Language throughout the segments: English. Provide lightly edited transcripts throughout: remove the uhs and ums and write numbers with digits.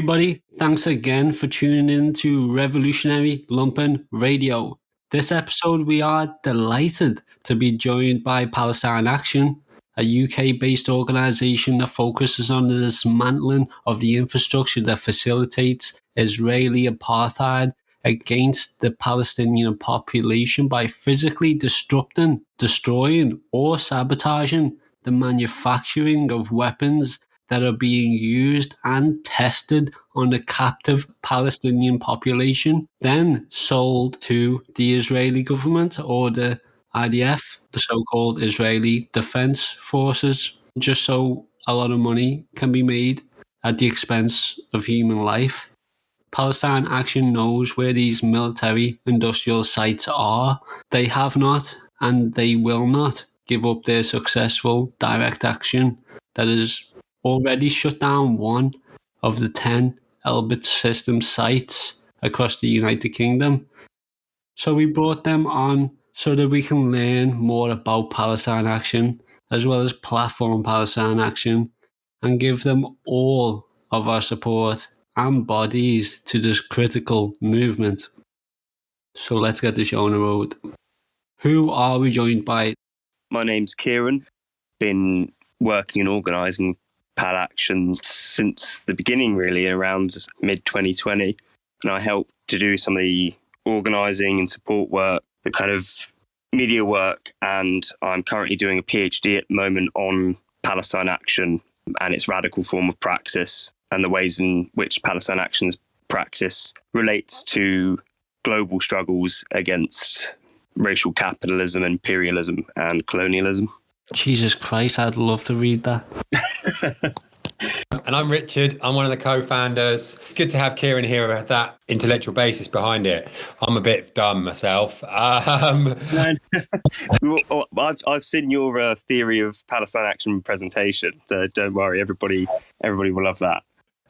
everybody, thanks again for tuning in to Revolutionary Lumpen Radio. This episode, we are delighted to be joined by Palestine Action, a UK-based organisation that focuses on the dismantling of the infrastructure that facilitates Israeli apartheid against the Palestinian population by physically disrupting, destroying or sabotaging the manufacturing of weapons that are being used and tested on the captive Palestinian population, then sold to the Israeli government or the IDF, the so-called Israeli Defense Forces, just so a lot of money can be made at the expense of human life. Palestine Action knows where these military industrial sites are. They have not and they will not give up their successful direct action that is already shut down one of the 10 Elbit system sites across the United Kingdom. So we brought them on so that we can learn more about Palestine Action as well as Platform Palestine Action and give them all of our support and bodies to this critical movement. So let's get the show on the road. Who are we joined by? My name's Kieran. Been working and organising Pal Action since the beginning, really, around mid-2020. And I helped to do some of the organising and support work, the kind of media work. And I'm currently doing a PhD at the moment on Palestine Action and its radical form of praxis and the ways in which Palestine Action's praxis relates to global struggles against racial capitalism, imperialism and colonialism. Jesus Christ, I'd love to read that. And I'm Richard. I'm one of the co-founders. It's good to have Kieran here at that intellectual basis behind it. I'm a bit dumb myself. I've seen your theory of Palestine Action presentation, so don't worry, everybody will love that.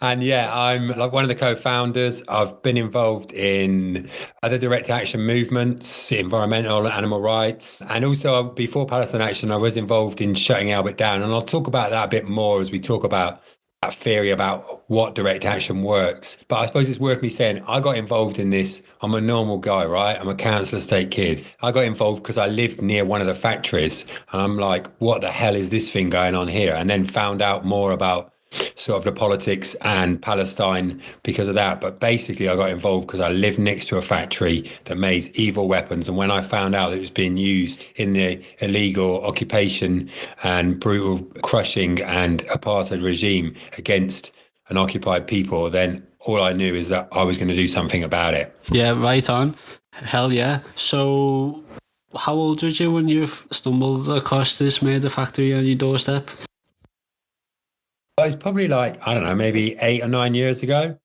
And yeah, I'm like one of the co-founders. I've been involved in other direct action movements, environmental and animal rights. And also before Palestine Action, I was involved in shutting Albert down. And I'll talk about that a bit more as we talk about that theory about what direct action works. But I suppose it's worth me saying, I got involved in this. I'm a normal guy, right? I'm a council estate kid. I got involved because I lived near one of the factories. And I'm like, what the hell is this thing going on here? And then found out more about sort of the politics and Palestine because of that. But basically I got involved because I lived next to a factory that made evil weapons. And when I found out that it was being used in the illegal occupation and brutal crushing and apartheid regime against an occupied people, then all I knew is that I was going to do something about it. Yeah, right on. Hell yeah. So how old were you when you stumbled across this murder factory on your doorstep? It's probably like, I don't know, maybe 8 or 9 years ago.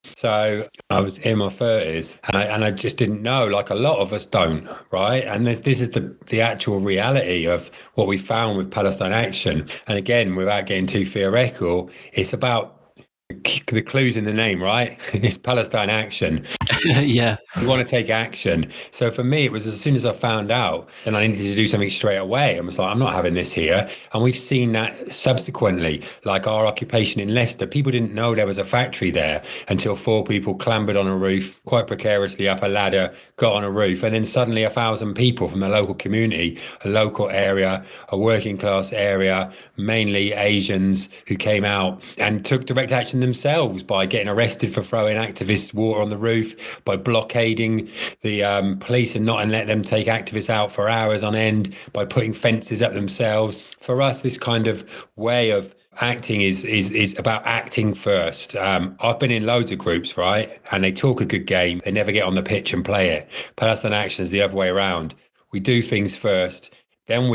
So I was in my 30s and I just didn't know, like a lot of us don't, right? And this is the actual reality of what we found with Palestine Action. And again, without getting too theoretical, it's about the clues in the name, right? It's Palestine Action. Yeah. We want to take action. So for me, it was as soon as I found out, then I needed to do something straight away. I was like, I'm not having this here. And we've seen that subsequently, like our occupation in Leicester. People didn't know there was a factory there until 4 people clambered on a roof, quite precariously up a ladder, got on a roof. And then suddenly 1,000 people from the local community, a local area, a working class area, mainly Asians who came out and took direct action themselves by getting arrested for throwing activists water on the roof, by blockading the police and not let them take activists out for hours on end, by putting fences up themselves. For us, this kind of way of acting is about acting first. I've been in loads of groups, right? And they talk a good game. They never get on the pitch and play it. Palestine Action is the other way around. We do things first. Then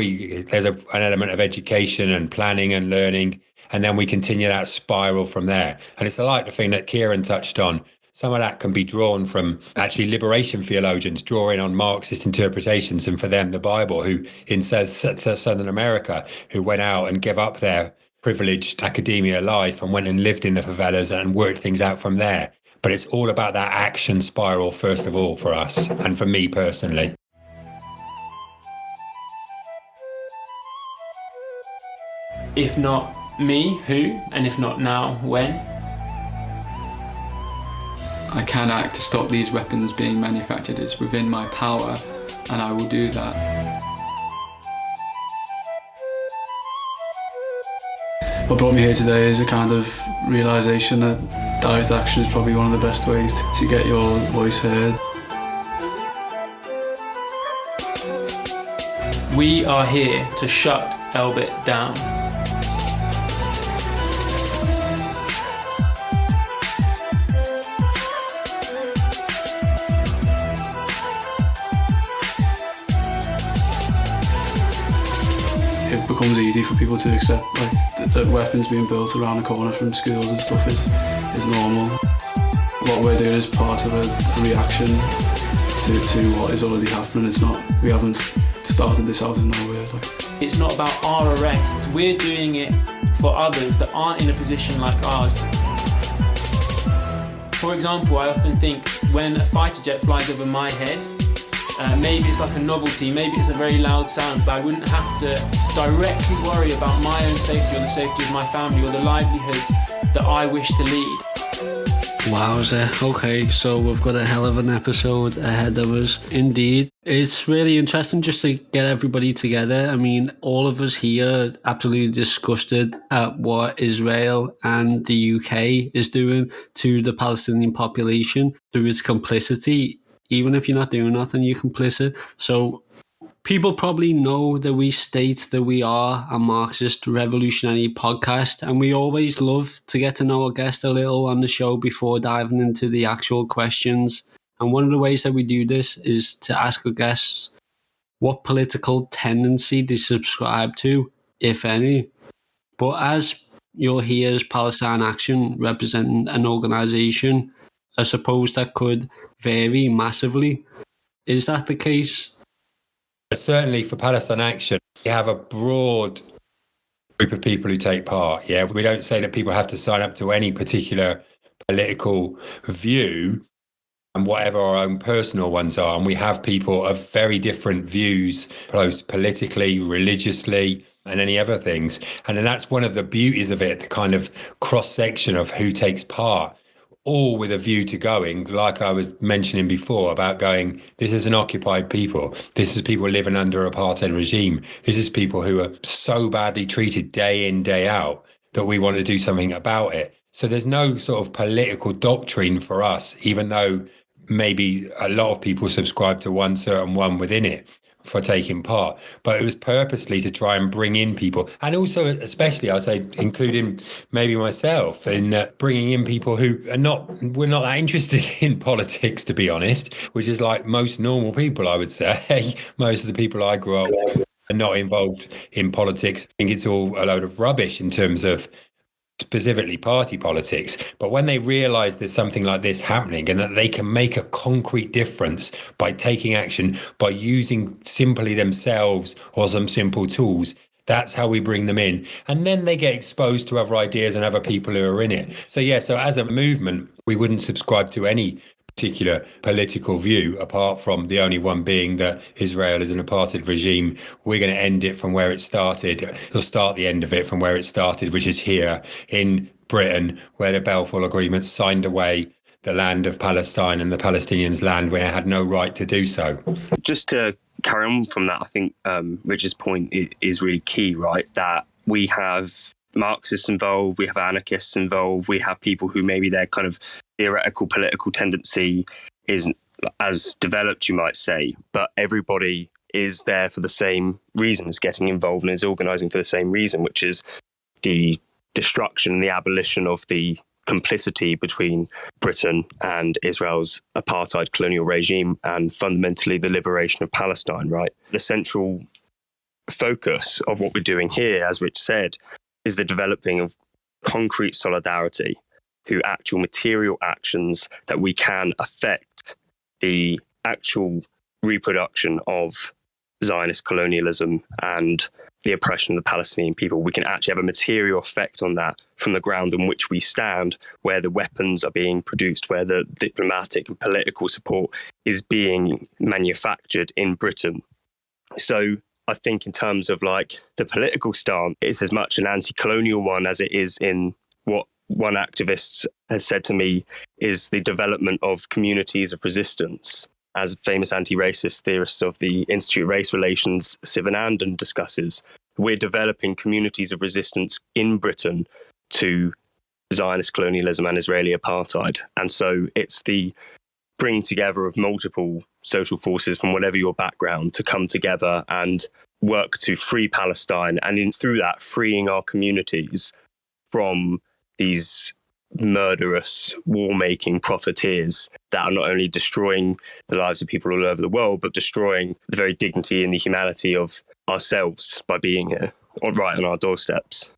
there's an element of education and planning and learning. And then we continue that spiral from there. And it's like the thing that Kieran touched on. Some of that can be drawn from actually liberation theologians drawing on Marxist interpretations, and for them, the Bible, who in Southern America, who went out and gave up their privileged academia life and went and lived in the favelas and worked things out from there. But it's all about that action spiral, first of all, for us and for me personally. If not me, who? And if not now, when? I can act to stop these weapons being manufactured. It's within my power, and I will do that. What brought me here today is a kind of realisation that direct action is probably one of the best ways to get your voice heard. We are here to shut Elbit down. It becomes easy for people to accept that weapons being built around the corner from schools and stuff is normal. What we're doing is part of a reaction to what is already happening. It's not, we haven't started this out of nowhere. It's not about our arrests. We're doing it for others that aren't in a position like ours. For example, I often think when a fighter jet flies over my head, maybe it's like a novelty, maybe it's a very loud sound, but I wouldn't have to directly worry about my own safety or the safety of my family or the livelihoods that I wish to lead. Wowza. Okay, so we've got a hell of an episode ahead of us. Indeed. It's really interesting just to get everybody together. I mean, all of us here are absolutely disgusted at what Israel and the UK is doing to the Palestinian population through its complicity. Even if you're not doing nothing, you're complicit. So people probably know that we state that we are a Marxist revolutionary podcast, and we always love to get to know our guest a little on the show before diving into the actual questions. And one of the ways that we do this is to ask our guests what political tendency they subscribe to, if any. But as you're here as Palestine Action, representing an organisation, I suppose that could vary massively. Is that the case? Certainly for Palestine Action, we have a broad group of people who take part. Yeah, we don't say that people have to sign up to any particular political view, and whatever our own personal ones are. And we have people of very different views, both politically, religiously, and any other things. And then that's one of the beauties of it, the kind of cross-section of who takes part, all with a view to going, like I was mentioning before, about going, this is an occupied people. This is people living under apartheid regime. This is people who are so badly treated day in, day out that we want to do something about it. So there's no sort of political doctrine for us, even though maybe a lot of people subscribe to one certain one within it for taking part. But it was purposely to try and bring in people, and also especially I say including maybe myself, in bringing in people who we're not that interested in politics, to be honest, which is like most normal people, I would say. Most of the people I grew up with are not involved in politics. I think it's all a load of rubbish in terms of specifically party politics. But when they realize there's something like this happening and that they can make a concrete difference by taking action, by using simply themselves or some simple tools, that's how we bring them in. And then they get exposed to other ideas and other people who are in it. So yeah, so as a movement, we wouldn't subscribe to any particular political view, apart from the only one being that Israel is an apartheid regime. We're going to end it from where it started. We'll start the end of it from where it started, which is here in Britain, where the Balfour Agreement signed away the land of Palestine and the Palestinians' land when it had no right to do so. Just to carry on from that, I think Richard's point is really key, right? That we have Marxists involved, we have anarchists involved, we have people who maybe their kind of theoretical political tendency isn't as developed, you might say, but everybody is there for the same reasons, getting involved and is organising for the same reason, which is the destruction and the abolition of the complicity between Britain and Israel's apartheid colonial regime, and fundamentally the liberation of Palestine, right? The central focus of what we're doing here, as Rich said, is the developing of concrete solidarity through actual material actions that we can affect the actual reproduction of Zionist colonialism and the oppression of the Palestinian people. We can actually have a material effect on that from the ground on which we stand, where the weapons are being produced, where the diplomatic and political support is being manufactured in Britain. So I think in terms of like the political stance, it's as much an anti-colonial one as it is in what one activist has said to me is the development of communities of resistance. As famous anti-racist theorist of the Institute of Race Relations, Sivanandan, discusses, we're developing communities of resistance in Britain to Zionist colonialism and Israeli apartheid. And so it's the bringing together of multiple social forces from whatever your background to come together and work to free Palestine, and through that freeing our communities from these murderous war-making profiteers that are not only destroying the lives of people all over the world, but destroying the very dignity and the humanity of ourselves by being here, or right on our doorsteps.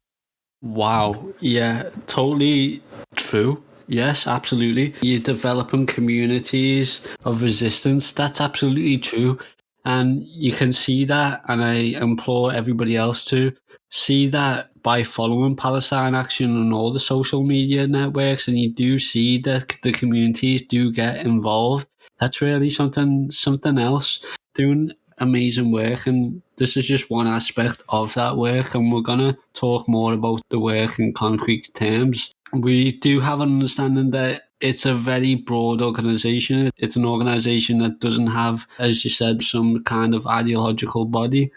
Wow. Yeah, totally true. Yes, absolutely. You're developing communities of resistance. That's absolutely true. And you can see that, and I implore everybody else to see that by following Palestine Action on all the social media networks, and you do see that the communities do get involved. That's really something else, doing amazing work, and this is just one aspect of that work, and we're going to talk more about the work in concrete terms. We do have an understanding that it's a very broad organisation. It's an organisation that doesn't have, as you said, some kind of ideological body.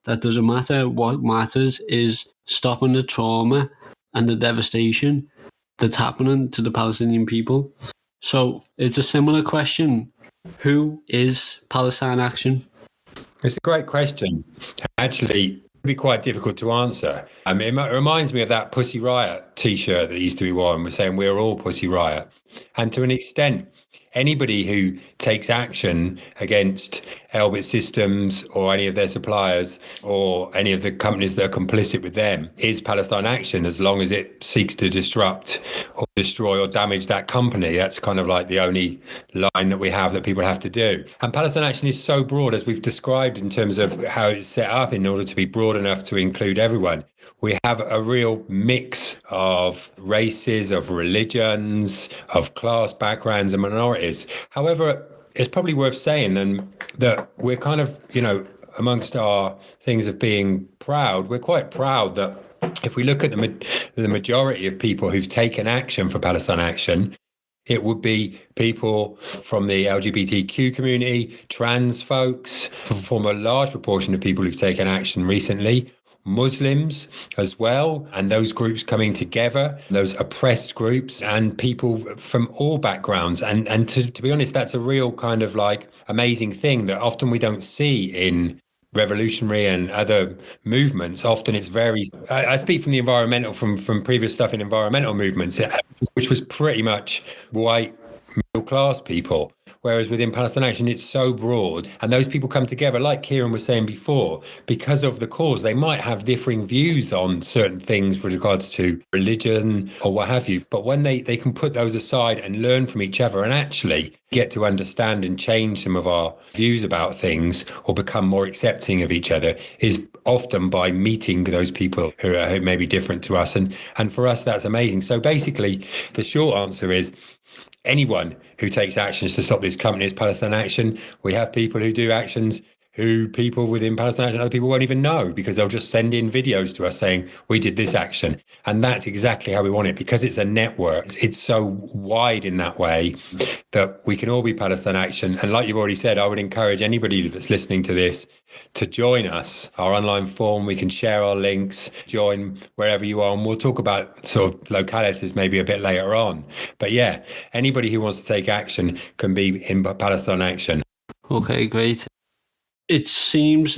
That doesn't matter. What matters is stopping the trauma and the devastation that's happening to the Palestinian people. So it's a similar question. Who is Palestine Action? It's a great question. Actually, it'd be quite difficult to answer. It reminds me of that Pussy Riot T-shirt that used to be worn. We're saying we're all Pussy Riot. And to an extent, anybody who takes action against Elbit Systems or any of their suppliers or any of the companies that are complicit with them is Palestine Action, as long as it seeks to disrupt or destroy or damage that company. That's kind of like the only line that we have that people have to do. And Palestine Action is so broad, as we've described, in terms of how it's set up in order to be broad enough to include everyone. We have a real mix of races, of religions, of class backgrounds and minorities. However, it's probably worth saying that we're kind of, amongst our things of being proud, we're quite proud that if we look at the majority of people who've taken action for Palestine Action, it would be people from the LGBTQ community, trans folks, form a large proportion of people who've taken action recently, Muslims as well, and those groups coming together, those oppressed groups, and people from all backgrounds. And to be honest, that's a real kind of like amazing thing that often we don't see in revolutionary and other movements. Often it's very, I speak from the environmental, from previous stuff in environmental movements, which was pretty much white middle class people. Whereas within Palestine Action, it's so broad, and those people come together, like Kieran was saying before, because of the cause. They might have differing views on certain things with regards to religion or what have you, but when they can put those aside and learn from each other and actually get to understand and change some of our views about things or become more accepting of each other, is often by meeting those people who may be different to us. And for us, that's amazing. So basically, the short answer is, anyone who takes actions to stop this company is Palestine Action. We have people who do actions who people within Palestine Action, other people won't even know, because they'll just send in videos to us saying, we did this action. And that's exactly how we want it, because it's a network. It's so wide in that way that we can all be Palestine Action. And like you've already said, I would encourage anybody that's listening to this to join us. Our online forum, we can share our links, join wherever you are, and we'll talk about sort of localities maybe a bit later on. But yeah, anybody who wants to take action can be in Palestine Action. Okay, great. It seems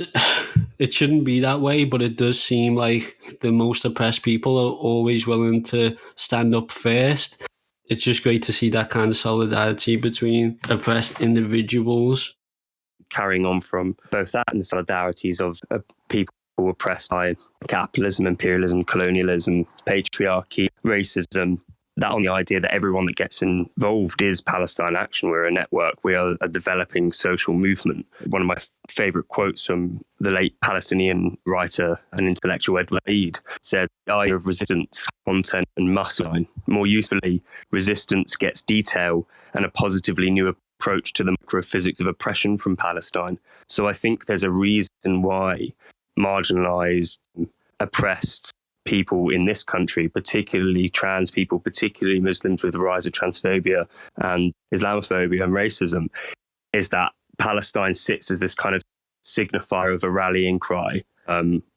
it shouldn't be that way, but it does seem like the most oppressed people are always willing to stand up first. It's just great to see that kind of solidarity between oppressed individuals. Carrying on from both that and the solidarities of people oppressed by capitalism, imperialism, colonialism, patriarchy, racism, that on the idea that everyone that gets involved is Palestine Action. We're a network. We are a developing social movement. One of my favourite quotes from the late Palestinian writer and intellectual Edward Said said, the idea of resistance, content and muscle. More usefully, resistance gets detail and a positively new approach to the microphysics of oppression from Palestine. So I think there's a reason why marginalised, oppressed people in this country, particularly trans people, particularly Muslims, with the rise of transphobia and Islamophobia and racism, is that Palestine sits as this kind of signifier of a rallying cry.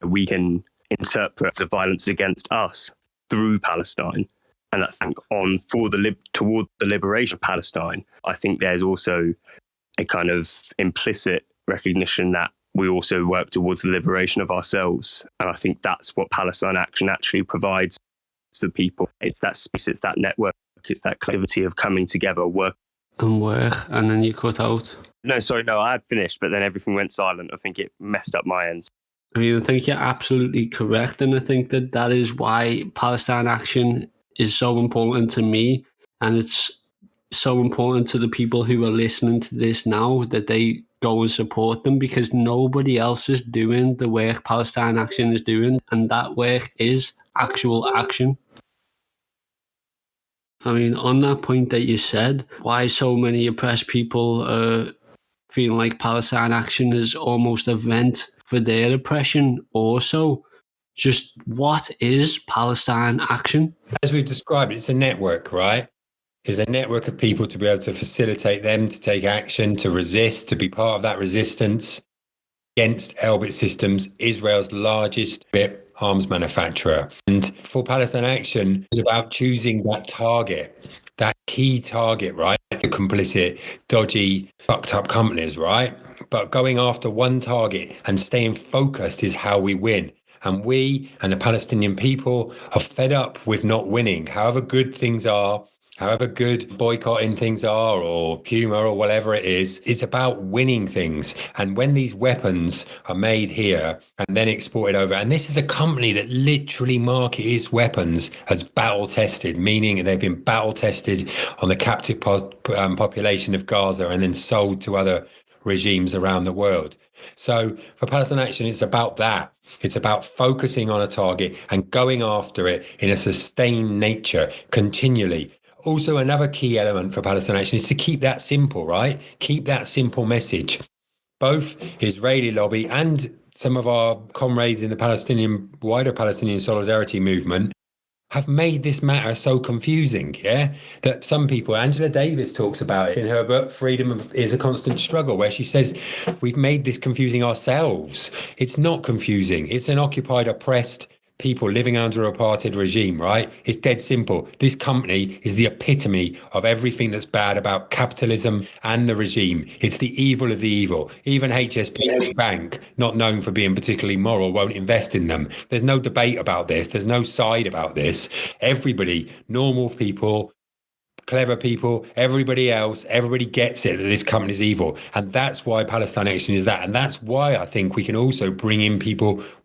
We can interpret the violence against us through Palestine, and that's on toward the liberation of Palestine. I think there's also a kind of implicit recognition that we also work towards the liberation of ourselves. And I think that's what Palestine Action actually provides for people. It's that space, it's that network, it's that collectivity of coming together, work. And then you cut out. No, I had finished, but then everything went silent. I think it messed up my ends. I mean, I think you're absolutely correct. And I think that is why Palestine Action is so important to me. And it's so important to the people who are listening to this now, that they go and support them, because nobody else is doing the work Palestine Action is doing, and that work is actual action. I mean, on that point that you said, why so many oppressed people are feeling like Palestine Action is almost a vent for their oppression also. Just what is Palestine Action? As we've described, it's a network, right? Is a network of people to be able to facilitate them to take action, to resist, to be part of that resistance against Elbit Systems, Israel's largest arms manufacturer. And for Palestine Action, it's about choosing that target, that key target, right? The complicit, dodgy, fucked up companies, right? But going after one target and staying focused is how we win. And we and the Palestinian people are fed up with not winning, however good things are, however good boycotting things are, or Puma or whatever it is. It's about winning things. And when these weapons are made here and then exported over, and this is a company that literally markets its weapons as battle tested, meaning they've been battle tested on the captive population of Gaza and then sold to other regimes around the world. So for Palestine Action, it's about that. It's about focusing on a target and going after it in a sustained nature continually. Also, another key element for Palestine Action is to keep that simple, right? Keep that simple message. Both Israeli lobby and some of our comrades in the wider Palestinian solidarity movement have made this matter so confusing, that some people, Angela Davis talks about it in her book, Freedom is a Constant Struggle, where she says, we've made this confusing ourselves. It's not confusing. It's an occupied, oppressed people living under an apartheid regime, right? It's dead simple. This company is the epitome of everything that's bad about capitalism and the regime. It's the evil of the evil. Even HSBC Bank, not known for being particularly moral, won't invest in them. There's no debate about this. There's no side about this. Everybody, normal people, clever people, everybody gets it that this company is evil. And that's why Palestine Action is that. And that's why I think we can also bring in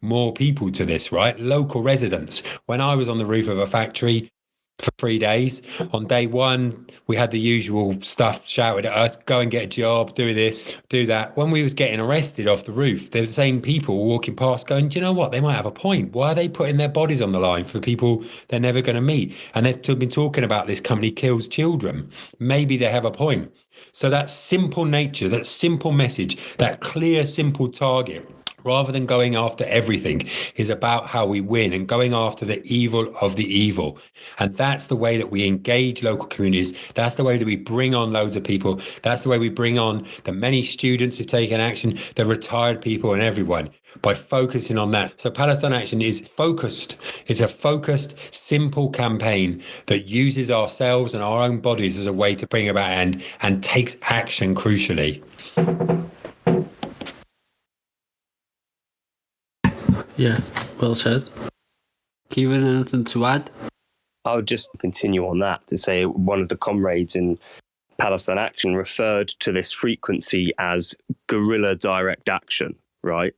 more people to this, right? Local residents. When I was on the roof of a factory for 3 days, on day one, we had the usual stuff shouted at us, go and get a job, do this, do that. When we was getting arrested off the roof, the same people walking past going, do you know what? They might have a point. Why are they putting their bodies on the line for people they're never going to meet? And they've been talking about this company kills children. Maybe they have a point. So that simple nature, that simple message, that clear, simple target, rather than going after everything, is about how we win and going after the evil of the evil. And that's the way that we engage local communities. That's the way that we bring on loads of people. That's the way we bring on the many students who've taken action, the retired people and everyone, by focusing on that. So Palestine Action is focused. It's a focused, simple campaign that uses ourselves and our own bodies as a way to bring about end and takes action crucially. Yeah, well said. Kieran, anything to add? I would just continue on that to say one of the comrades in Palestine Action referred to this frequency as guerrilla direct action, right?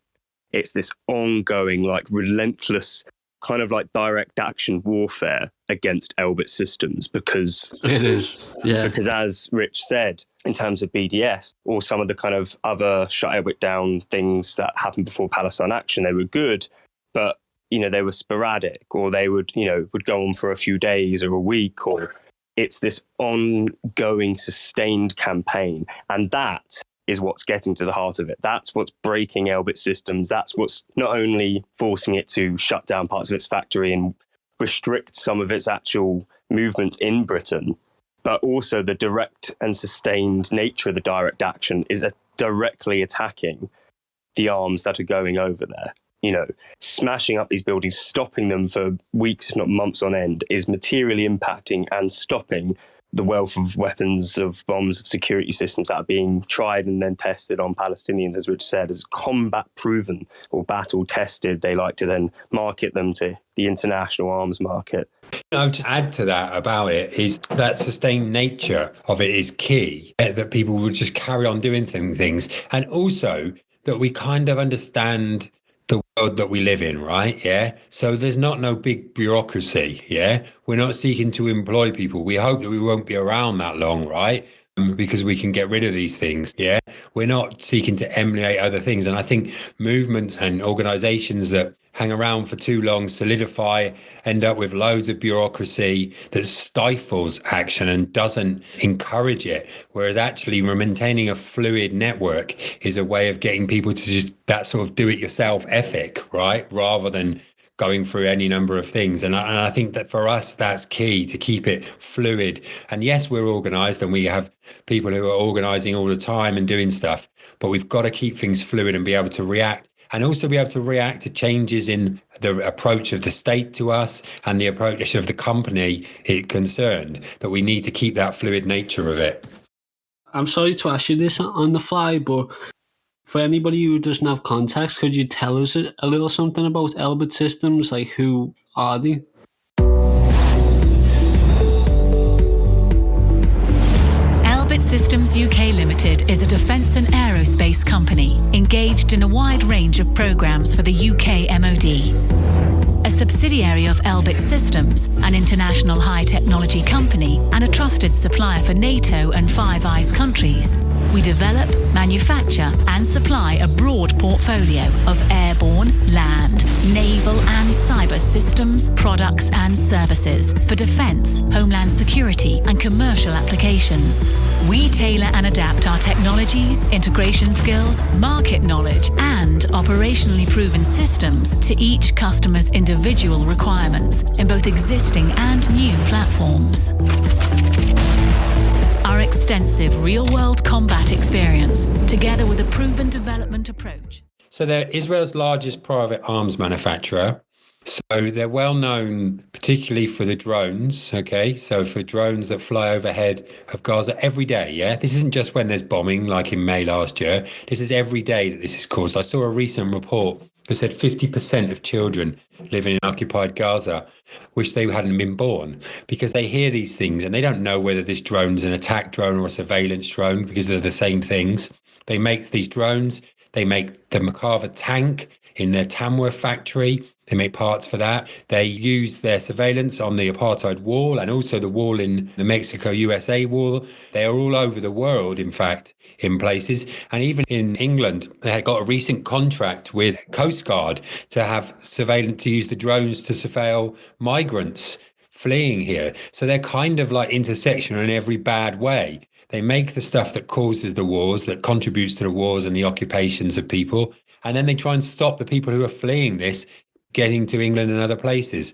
It's this ongoing, like relentless kind of like direct action warfare against Elbit Systems because it is, yeah. Because as Rich said, in terms of BDS or some of the kind of other shut Elbit down things that happened before Palestine Action, they were good, but they were sporadic, or they would go on for a few days or a week, or it's this ongoing sustained campaign. And that is what's getting to the heart of it. That's what's breaking Elbit Systems. That's what's not only forcing it to shut down parts of its factory and restrict some of its actual movement in Britain, but also the direct and sustained nature of the direct action is directly attacking the arms that are going over there. Smashing up these buildings, stopping them for weeks, if not months on end, is materially impacting and stopping the wealth of weapons, of bombs, of security systems that are being tried and then tested on Palestinians, as Rich said, as combat proven or battle tested. They like to then market them to the international arms market. I would just add to that about it is that sustained nature of it is key, that people will just carry on doing things. And also that we kind of understand the world that we live in, right? Yeah. So there's no big bureaucracy. Yeah. We're not seeking to employ people. We hope that we won't be around that long, right? Because we can get rid of these things. Yeah. We're not seeking to emulate other things. And I think movements and organizations that hang around for too long, solidify, end up with loads of bureaucracy that stifles action and doesn't encourage it. Whereas actually maintaining a fluid network is a way of getting people to just that sort of do-it-yourself ethic, right? Rather than going through any number of things. And I think that for us, that's key to keep it fluid. And yes, we're organized and we have people who are organizing all the time and doing stuff, but we've got to keep things fluid and be able to react. And also be able to react to changes in the approach of the state to us and the approach of the company it concerned, that we need to keep that fluid nature of it. I'm sorry to ask you this on the fly, but for anybody who doesn't have context, could you tell us a little something about Elbit Systems? Like, who are they? Elbit Systems UK Limited is a defence and aerospace company engaged in a wide range of programmes for the UK MOD. A subsidiary of Elbit Systems, an international high-technology company and a trusted supplier for NATO and Five Eyes countries, we develop, manufacture and supply a broad portfolio of airborne, land, naval and cyber systems, products and services for defence, homeland security and commercial applications. We tailor and adapt our technologies, integration skills, market knowledge and operationally proven systems to each customer's individual requirements in both existing and new platforms. Our extensive real-world combat experience, together with a proven development approach. So they're Israel's largest private arms manufacturer. So they're well known, particularly for the drones, okay? So for drones that fly overhead of Gaza every day, yeah? This isn't just when there's bombing, like in May last year. This is every day that this is caused. I saw a recent report that said 50% of children living in occupied Gaza wish they hadn't been born, because they hear these things and they don't know whether this drone's an attack drone or a surveillance drone, because they're the same things. They make these drones. They make the Merkava tank in their Tamworth factory. They make parts for that. They use their surveillance on the apartheid wall and also the wall in the Mexico-USA wall. They are all over the world, in fact, in places. And even in England, they had got a recent contract with Coast Guard to have surveillance, to use the drones to surveil migrants fleeing here. So they're kind of like intersectional in every bad way. They make the stuff that causes the wars, that contributes to the wars and the occupations of people. And then they try and stop the people who are fleeing this getting to England and other places.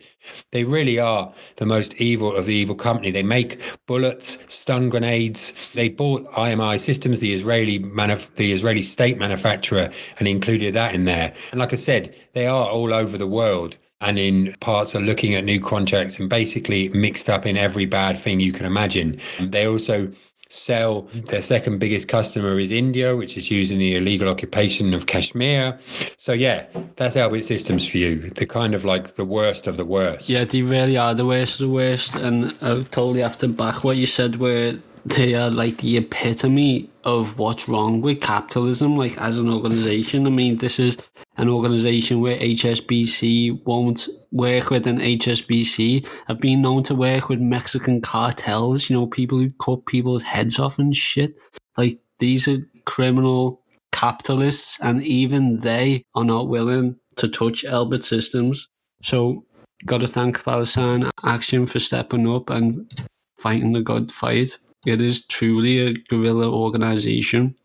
They really are the most evil of the evil company. They make bullets, stun grenades. They bought IMI Systems, the Israeli state manufacturer, and included that in there. And like I said, they are all over the world and in parts are looking at new contracts and basically mixed up in every bad thing you can imagine. They also sell, their second biggest customer is India, which is using the illegal occupation of Kashmir. So yeah, that's Elbit Systems for you. They're kind of like the worst of the worst. Yeah, they really are the worst of the worst. And I totally have to back what you said, where they are like the epitome of what's wrong with capitalism, like as an organisation. I mean, this is an organisation where HSBC won't work with, and HSBC have been known to work with Mexican cartels, people who cut people's heads off and shit. Like, these are criminal capitalists, and even they are not willing to touch Elbit Systems. So, got to thank Palestine Action for stepping up and fighting the good fight. It is truly a guerrilla organisation.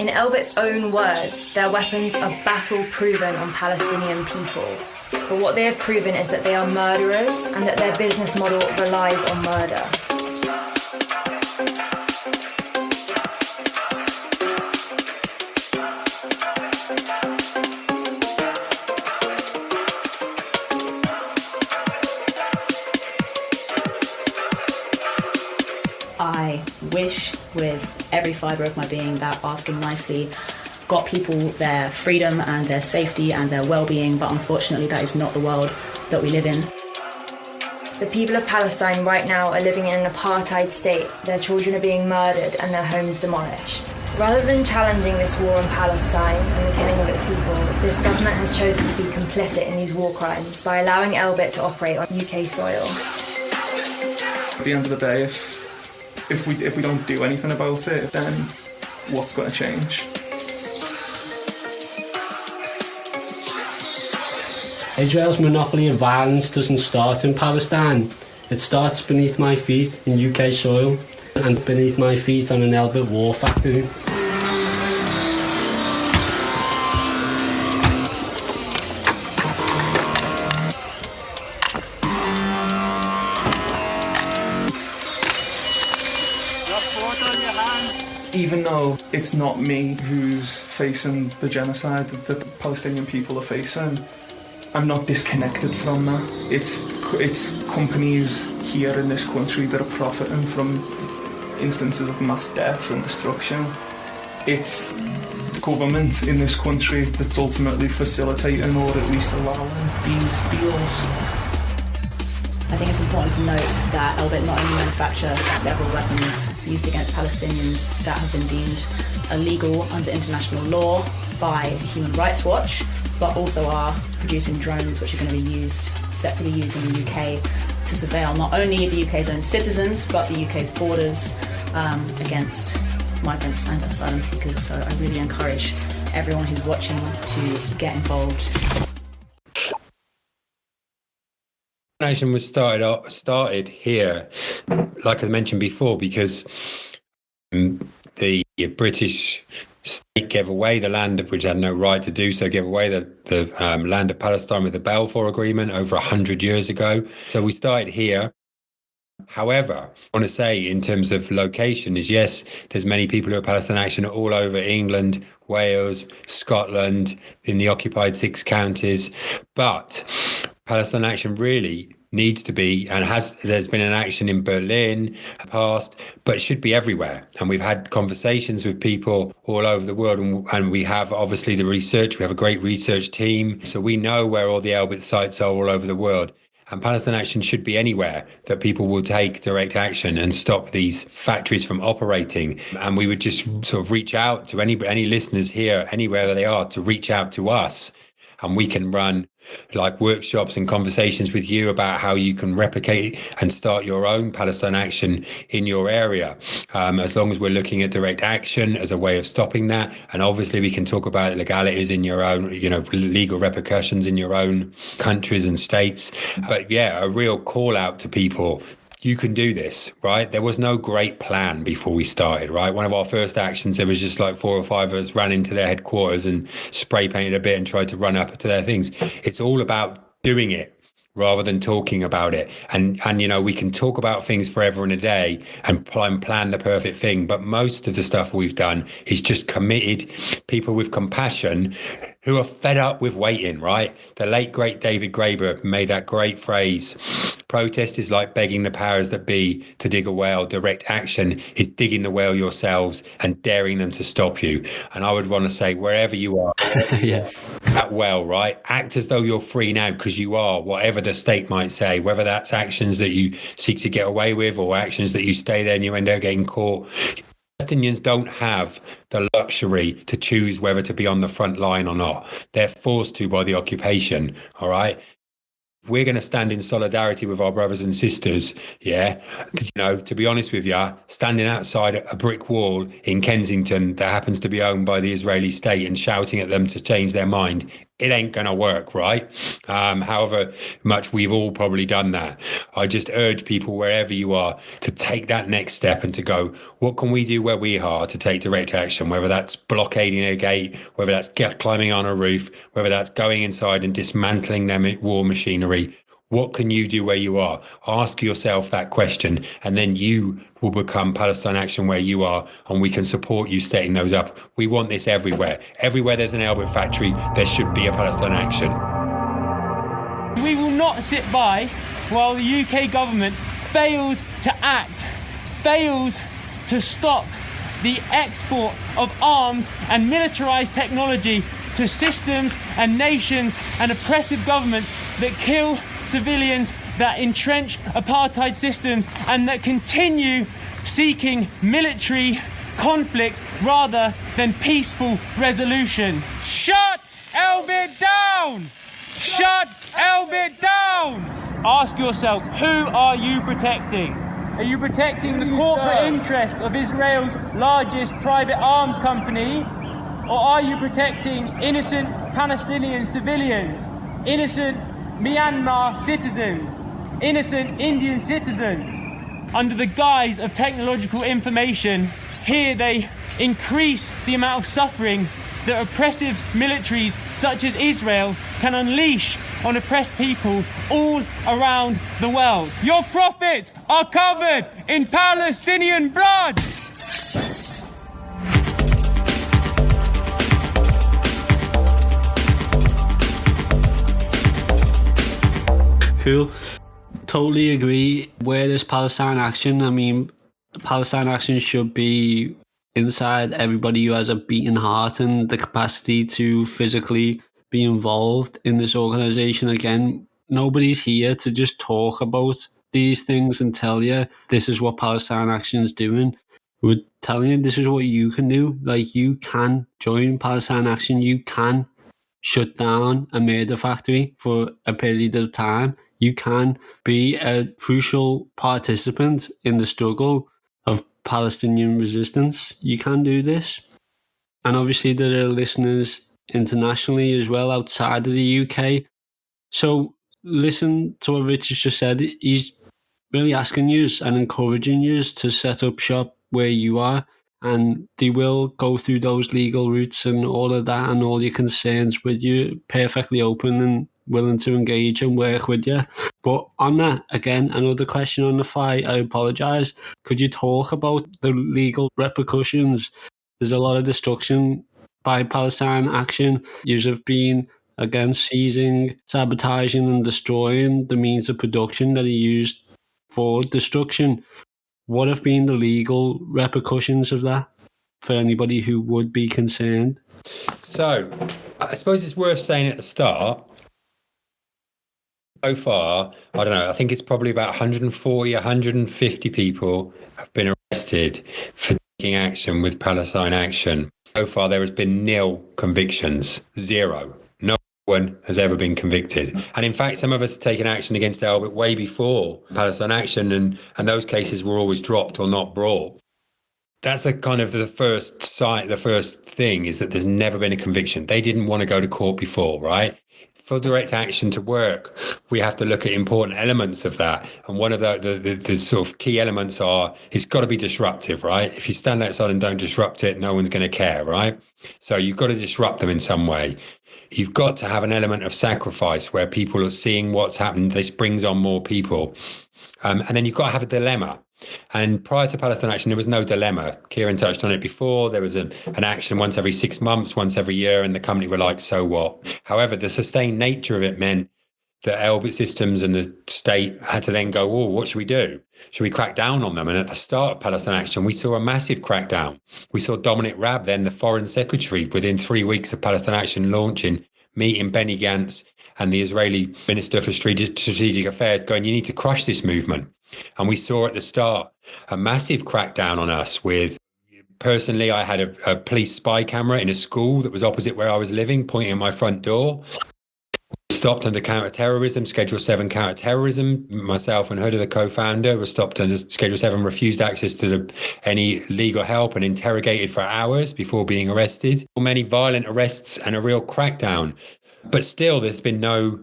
In Elbit's own words, their weapons are battle-proven on Palestinian people. But what they have proven is that they are murderers and that their business model relies on murder. I wish with every fibre of my being that Asking Nicely got people their freedom and their safety and their well-being, but unfortunately that is not the world that we live in. The people of Palestine right now are living in an apartheid state. Their children are being murdered and their homes demolished. Rather than challenging this war on Palestine and the killing of its people, this government has chosen to be complicit in these war crimes by allowing Elbit to operate on UK soil. At the end of the day, if we don't do anything about it, then what's going to change? Israel's monopoly of violence doesn't start in Palestine. It starts beneath my feet in UK soil and beneath my feet on an Elbit war factory. Even though it's not me who's facing the genocide that the Palestinian people are facing, I'm not disconnected from that. It's companies here in this country that are profiting from instances of mass death and destruction. It's the government in this country that's ultimately facilitating or at least allowing these deals. I think it's important to note that Elbit not only manufacture several weapons used against Palestinians that have been deemed illegal under international law by Human Rights Watch, but also are producing drones which are going to be set to be used in the UK to surveil not only the UK's own citizens, but the UK's borders against migrants and asylum seekers. So I really encourage everyone who's watching to get involved. Nation was started here, like I mentioned before, because the British state gave away the land which had no right to do so, gave away the land of Palestine with the Balfour Agreement over 100 years ago. So we started here. However, I want to say in terms of location is, yes, there's many people who are Palestine Action all over England, Wales, Scotland, in the occupied 6 counties. But Palestine Action really needs to be, and there's been an action in Berlin past, but it should be everywhere. And we've had conversations with people all over the world, and we have obviously the research. We have a great research team, so we know where all the Elbit sites are all over the world. And Palestine Action should be anywhere that people will take direct action and stop these factories from operating. And we would just sort of reach out to any listeners here, anywhere that they are, to reach out to us. And we can run like workshops and conversations with you about how you can replicate and start your own Palestine Action in your area. As long as we're looking at direct action as a way of stopping that. And obviously we can talk about legalities in your own, legal repercussions in your own countries and states. But yeah, a real call out to people. You can do this, right? There was no great plan before we started, right? One of our first actions, there was just like 4 or 5 of us ran into their headquarters and spray painted a bit and tried to run up to their things. It's all about doing it rather than talking about it. And we can talk about things forever and a day and plan the perfect thing. But most of the stuff we've done is just committed people with compassion who are fed up with waiting, right? The late, great David Graeber made that great phrase, protest is like begging the powers that be to dig a well. Direct action is digging the well yourselves and daring them to stop you. And I would want to say, wherever you are, Yeah. that well, right? Act as though you're free now, because you are, whatever the state might say, whether that's actions that you seek to get away with or actions that you stay there and you end up getting caught. Palestinians don't have the luxury to choose whether to be on the front line or not. They're forced to by the occupation, all right? We're going to stand in solidarity with our brothers and sisters, to be honest with you, standing outside a brick wall in Kensington that happens to be owned by the Israeli state and shouting at them to change their mind it ain't going to work, right? However much we've all probably done that. I just urge people, wherever you are, to take that next step and to go, what can we do where we are to take direct action, whether that's blockading a gate, whether that's climbing on a roof, whether that's going inside and dismantling their war machinery. What can you do where you are? Ask yourself that question, and then you will become Palestine Action where you are, and we can support you setting those up. We want this everywhere. Everywhere there's an Elbit factory, there should be a Palestine Action. We will not sit by while the UK government fails to act, fails to stop the export of arms and militarised technology to systems and nations and oppressive governments that kill civilians, that entrench apartheid systems, and that continue seeking military conflict rather than peaceful resolution. Shut Elbit down! Shut Elbit down! Ask yourself, who are you protecting? Are you protecting the corporate interest of Israel's largest private arms company? Or are you protecting innocent Palestinian civilians, innocent Myanmar citizens, innocent Indian citizens? Under the guise of technological information, here they increase the amount of suffering that oppressive militaries such as Israel can unleash on oppressed people all around the world. Your profits are covered in Palestinian blood! Cool. Totally agree. Where is Palestine Action? I mean, Palestine Action should be inside everybody who has a beating heart and the capacity to physically be involved in this organisation. Again, nobody's here to just talk about these things and tell you this is what Palestine Action is doing. We're telling you this is what you can do. Like, you can join Palestine Action. You can shut down a murder factory for a period of time. You can be a crucial participant in the struggle of Palestinian resistance. You can do this. And obviously there are listeners internationally as well, outside of the UK. So listen to what Richard's just said. He's really asking you and encouraging you to set up shop where you are, and they will go through those legal routes and all of that and all your concerns with you, perfectly open and willing to engage and work with you. But on that, again, another question on the fly, I apologise. Could you talk about the legal repercussions? There's a lot of destruction by Palestine Action. You have been, again, seizing, sabotaging and destroying the means of production that are used for destruction. What have been the legal repercussions of that for anybody who would be concerned? So, I suppose it's worth saying at the start, so far, I don't know, I think it's probably about 140, 150 people have been arrested for taking action with Palestine Action. So far, there has been nil convictions, zero. No one has ever been convicted. And in fact, some of us have taken action against Elbit way before Palestine Action, and those cases were always dropped or not brought. That's a kind of the first thing is that there's never been a conviction. They didn't want to go to court before, right? For direct action to work, we have to look at important elements of that. And one of the sort of key elements are, it's got to be disruptive, right? If you stand outside and don't disrupt it, no one's going to care, right? So you've got to disrupt them in some way. You've got to have an element of sacrifice where people are seeing what's happened. This brings on more people. And then you've got to have a dilemma. And prior to Palestine Action, there was no dilemma. Kieran touched on it before. There was an action once every 6 months, once every year, and the company were like, so what? However, the sustained nature of it meant that Elbit Systems and the state had to then go, oh, what should we do? Should we crack down on them? And at the start of Palestine Action, we saw a massive crackdown. We saw Dominic Raab, then the foreign secretary, within 3 weeks of Palestine Action launching, meeting Benny Gantz and the Israeli Minister for Strategic Affairs going, you need to crush this movement. And we saw at the start a massive crackdown on us with, personally, I had a police spy camera in a school that was opposite where I was living, pointing at my front door. We stopped under counter-terrorism, Schedule 7 counter-terrorism. Myself and Huda, the co-founder, were stopped under Schedule 7, refused access to any legal help and interrogated for hours before being arrested. Many violent arrests and a real crackdown. But still, there's been no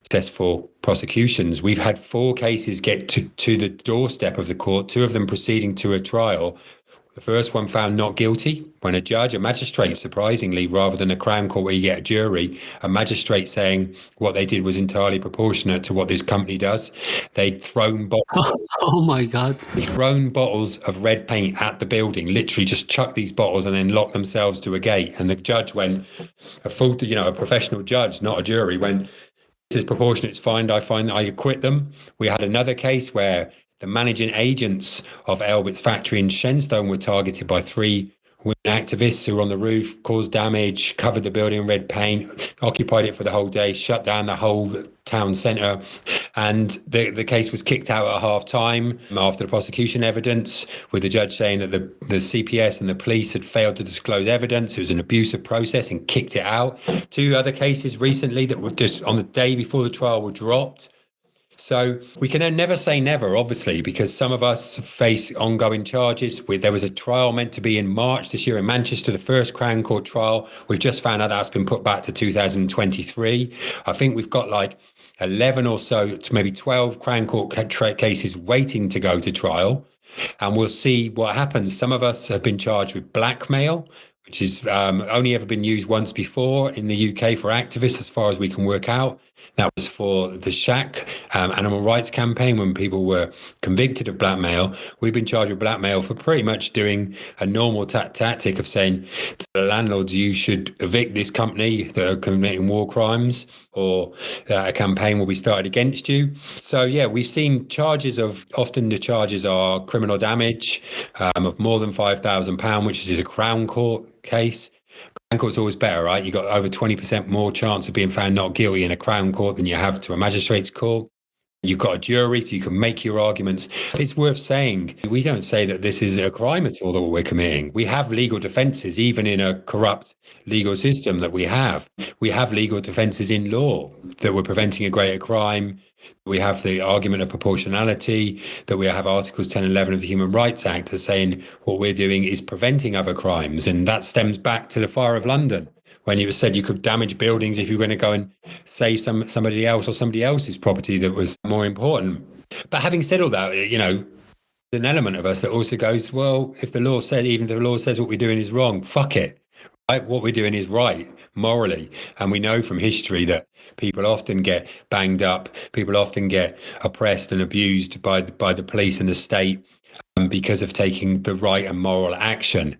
successful prosecutions. We've had 4 cases get to the doorstep of the court, 2 of them proceeding to a trial. The first one found not guilty when a magistrate, surprisingly, rather than a Crown Court where you get a jury, a magistrate saying what they did was entirely proportionate to what this company does. They'd thrown bottles. Oh my God. Thrown bottles of red paint at the building, literally just chucked these bottles and then locked themselves to a gate. And the judge went, a professional judge, not a jury, went, this is proportionate, it's fine, I acquit them. We had another case where the managing agents of Elbit's factory in Shenstone were targeted by 3 women activists who were on the roof, caused damage, covered the building in red paint, occupied it for the whole day, shut down the whole town centre. And the case was kicked out at half time after the prosecution evidence, with the judge saying that the CPS and the police had failed to disclose evidence. It was an abusive process and kicked it out. 2 other cases recently that were just on the day before the trial were dropped. So we can never say never, obviously, because some of us face ongoing charges. There was a trial meant to be in March this year in Manchester, the first Crown Court trial. We've just found out that's been put back to 2023. I think we've got like 11 or so to maybe 12 Crown Court cases waiting to go to trial. And we'll see what happens. Some of us have been charged with blackmail, which has only ever been used once before in the UK for activists, as far as we can work out. That was for the Shack animal rights campaign when people were convicted of blackmail. We've been charged with blackmail for pretty much doing a normal tactic of saying to the landlords, you should evict this company that are committing war crimes, or a campaign will be started against you. So, yeah, we've seen charges of, often the charges are criminal damage of more than £5,000, which is a Crown Court case. Crown Court's always better, right? You've got over 20% more chance of being found not guilty in a Crown Court than you have to a magistrate's court. You've got a jury, so you can make your arguments. It's worth saying, we don't say that this is a crime at all that we're committing. We have legal defences, even in a corrupt legal system that we have. We have legal defences in law that we're preventing a greater crime. We have the argument of proportionality, that we have Articles 10 and 11 of the Human Rights Act as saying what we're doing is preventing other crimes. And that stems back to the fire of London, when it was said you could damage buildings if you were going to go and save somebody else or somebody else's property that was more important. But having said all that, there's an element of us that also goes, well, if the law says, even if the law says what we're doing is wrong, fuck it. Right? What we're doing is right morally. And we know from history that people often get banged up, people often get oppressed and abused by the police and the state because of taking the right and moral action.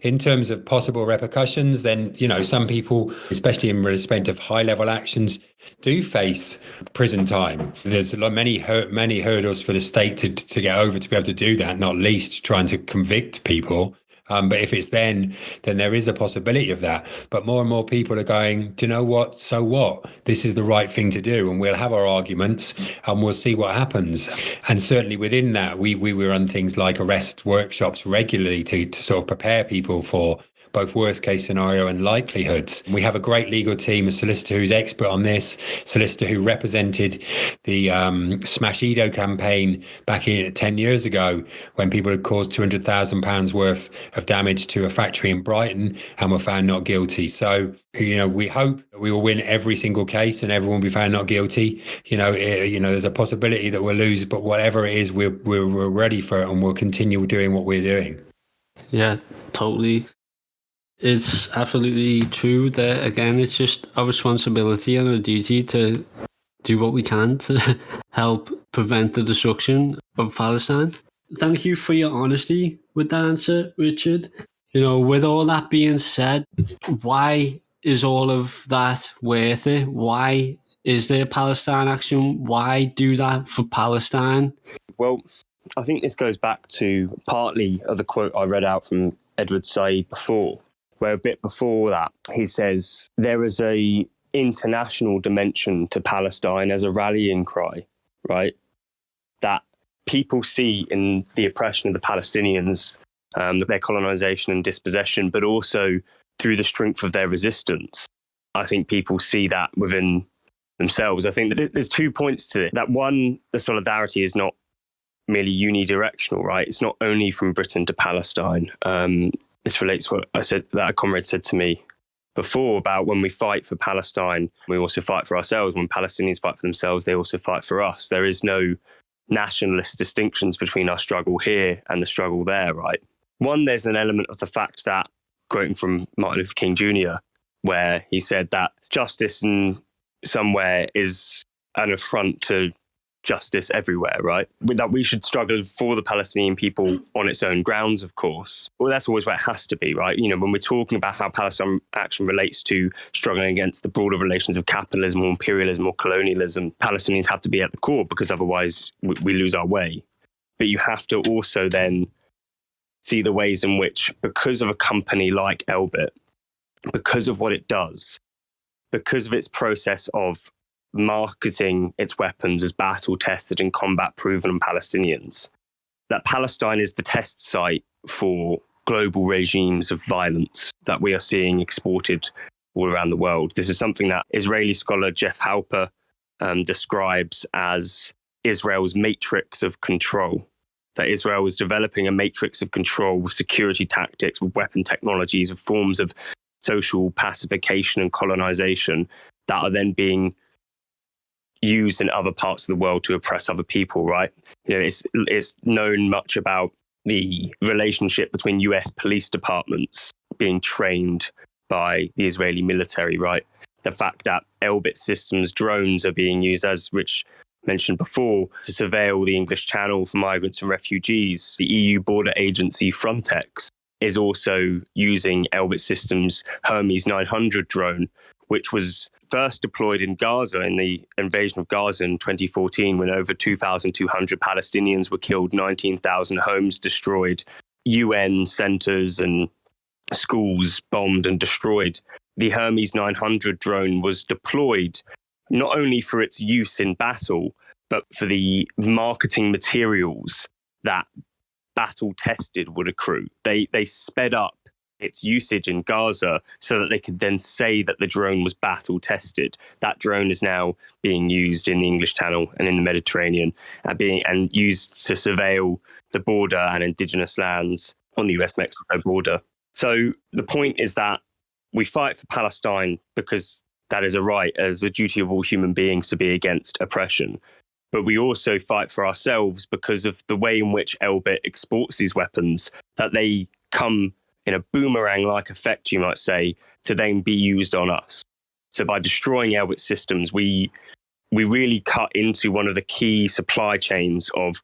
In terms of possible repercussions, then, some people, especially in respect of high-level actions, do face prison time. There's many hurdles for the state to get over to be able to do that, not least trying to convict people. But if it's then there is a possibility of that. But more and more people are going, do you know what? So what? This is the right thing to do. And we'll have our arguments and we'll see what happens. And certainly within that, we run things like arrest workshops regularly to sort of prepare people for both worst case scenario and likelihoods. We have a great legal team, a solicitor who's expert on this, solicitor who represented the Smash Edo campaign back 10 years ago when people had caused £200,000 worth of damage to a factory in Brighton and were found not guilty. So, we hope we will win every single case and everyone will be found not guilty. There's a possibility that we'll lose, but whatever it is, we're ready for it and we'll continue doing what we're doing. Yeah, totally. It's absolutely true that, again, it's just our responsibility and our duty to do what we can to help prevent the destruction of Palestine. Thank you for your honesty with that answer, Richard. With all that being said, why is all of that worth it? Why is there Palestine Action? Why do that for Palestine? Well, I think this goes back to partly of the quote I read out from Edward Said before, where a bit before that, he says there is a international dimension to Palestine as a rallying cry, right? That people see in the oppression of the Palestinians, their colonization and dispossession, but also through the strength of their resistance. I think people see that within themselves. I think that there's 2 points to it. That one, the solidarity is not merely unidirectional, right? It's not only from Britain to Palestine. This relates to what I said, that a comrade said to me before about when we fight for Palestine, we also fight for ourselves. When Palestinians fight for themselves, they also fight for us. There is no nationalist distinctions between our struggle here and the struggle there, right? One, there's an element of the fact that, quoting from Martin Luther King Jr., where he said that justice in somewhere is an affront to justice everywhere, right? That we should struggle for the Palestinian people on its own grounds, of course. Well, that's always where it has to be, right? You know, when we're talking about how Palestine Action relates to struggling against the broader relations of capitalism or imperialism or colonialism, Palestinians have to be at the core, because otherwise we lose our way. But you have to also then see the ways in which, because of a company like Elbit, because of what it does, because of its process of marketing its weapons as battle-tested and combat-proven on Palestinians, that Palestine is the test site for global regimes of violence that we are seeing exported all around the world. This is something that Israeli scholar Jeff Halper describes as Israel's matrix of control. That Israel was developing a matrix of control with security tactics, with weapon technologies, with forms of social pacification and colonization that are then being used in other parts of the world to oppress other people, right? You know, it's known much about the relationship between US police departments being trained by the Israeli military, right? The fact that Elbit systems drones are being used, as Rich mentioned before, to surveil the English Channel for migrants and refugees. The EU border agency Frontex is also using Elbit Systems' Hermes 900 drone, which was first deployed in Gaza in the invasion of Gaza in 2014, when over 2,200 Palestinians were killed, 19,000 homes destroyed, UN centers and schools bombed and destroyed. The Hermes 900 drone was deployed not only for its use in battle, but for the marketing materials that battle tested would accrue. They sped up its usage in Gaza so that they could then say that the drone was battle tested. That drone is now being used in the English Channel and in the Mediterranean, and used to surveil the border and indigenous lands on the US-Mexico border. So the point is that we fight for Palestine because that is a right, as a duty of all human beings, to be against oppression. But we also fight for ourselves because of the way in which Elbit exports these weapons, that they come in a boomerang-like effect, you might say, to then be used on us. So by destroying Elbit systems, we really cut into one of the key supply chains of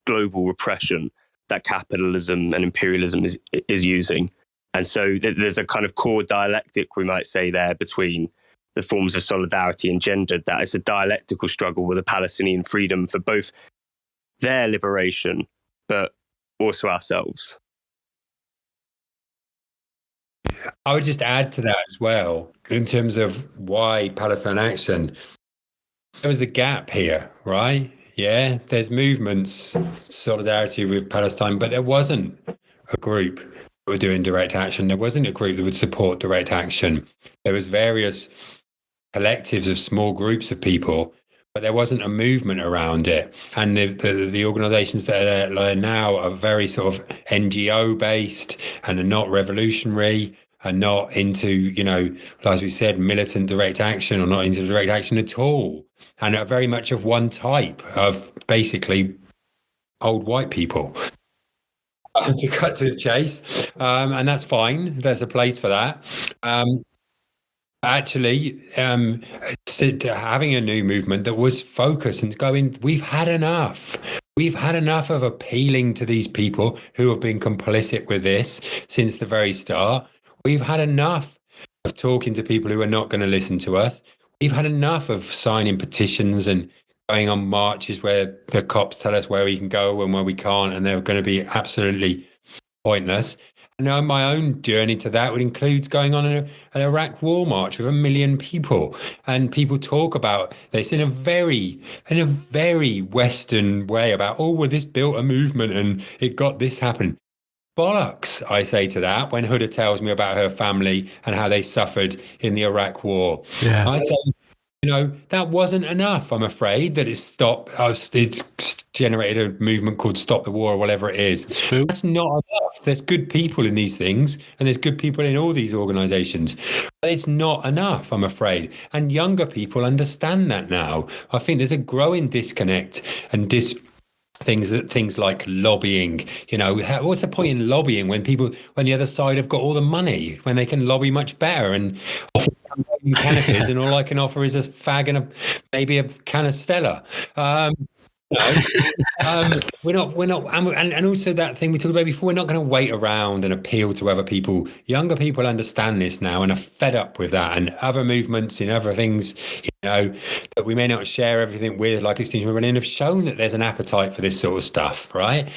global repression that capitalism and imperialism is using. And so there's a kind of core dialectic, we might say, there between the forms of solidarity engendered, that it's a dialectical struggle with a Palestinian freedom for both their liberation, but also ourselves. I would just add to that as well, in terms of why Palestine Action. There was a gap here, right? Yeah, there's movements, solidarity with Palestine, but there wasn't a group that were doing direct action. There wasn't a group that would support direct action. There was various collectives of small groups of people, but there wasn't a movement around it. And the organizations that are now are very sort of NGO based and are not revolutionary, and not into, you know, as we said, militant direct action, or not into direct action at all, and are very much of one type of basically old white people. To cut to the chase, and that's fine. There's a place for that. Actually, having a new movement that was focused and going, we've had enough. We've had enough of appealing to these people who have been complicit with this since the very start. We've had enough of talking to people who are not going to listen to us. We've had enough of signing petitions and going on marches where the cops tell us where we can go and where we can't, and they're going to be absolutely pointless. And my own journey to that would include going on an Iraq war march with 1 million people. And people talk about this in a very Western way about, oh, well, this built a movement and it got this happen. Bollocks, I say to that, when Huda tells me about her family and how they suffered in the Iraq war. Yeah. I say, you know, that wasn't enough, I'm afraid, that it stopped us. It's generated a movement called Stop the War or whatever it is. It's true. That's not enough. There's good people in these things, and there's good people in all these organizations. But it's not enough, I'm afraid. And younger people understand that now. I think there's a growing disconnect and things like lobbying. What's the point in lobbying when the other side have got all the money, when they can lobby much better and offer canopies, and all I can offer is a fag and maybe a can of Stella. We're not, and also that thing we talked about before, we're not going to wait around and appeal to other people. Younger people understand this now and are fed up with that, and other movements in other things, that we may not share everything with, like Extinction Rebellion, have shown that there's an appetite for this sort of stuff, right?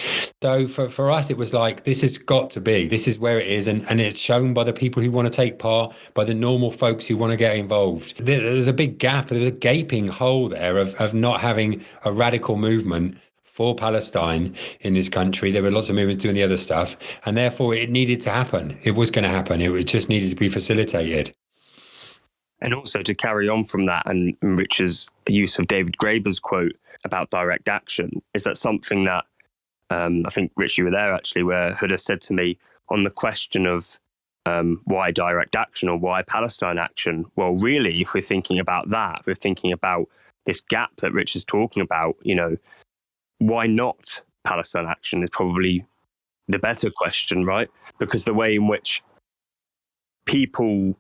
So for us, it was like, this has got to be, this is where it is, and it's shown by the people who want to take part, by the normal folks who want to get involved. There's a big gap, there's a gaping hole there of not having a radical movement for Palestine in this country. There were lots of movements doing the other stuff, and therefore it needed to happen. It was going to happen. It just needed to be facilitated. And also, to carry on from that, and Rich's use of David Graeber's quote about direct action, is that something that I think, Rich, you were there actually, where Huda said to me on the question of why direct action or why Palestine Action? Well, really, if we're thinking about that, we're thinking about this gap that Rich is talking about, why not Palestine Action is probably the better question, right? Because the way in which people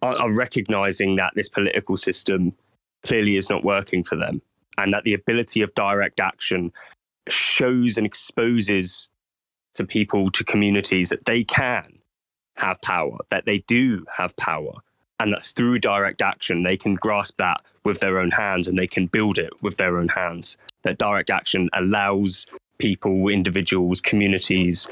are recognizing that this political system clearly is not working for them, and that the ability of direct action shows and exposes to people, to communities, that they can have power, that they do have power, and that through direct action, they can grasp that with their own hands and they can build it with their own hands. That direct action allows people, individuals, communities,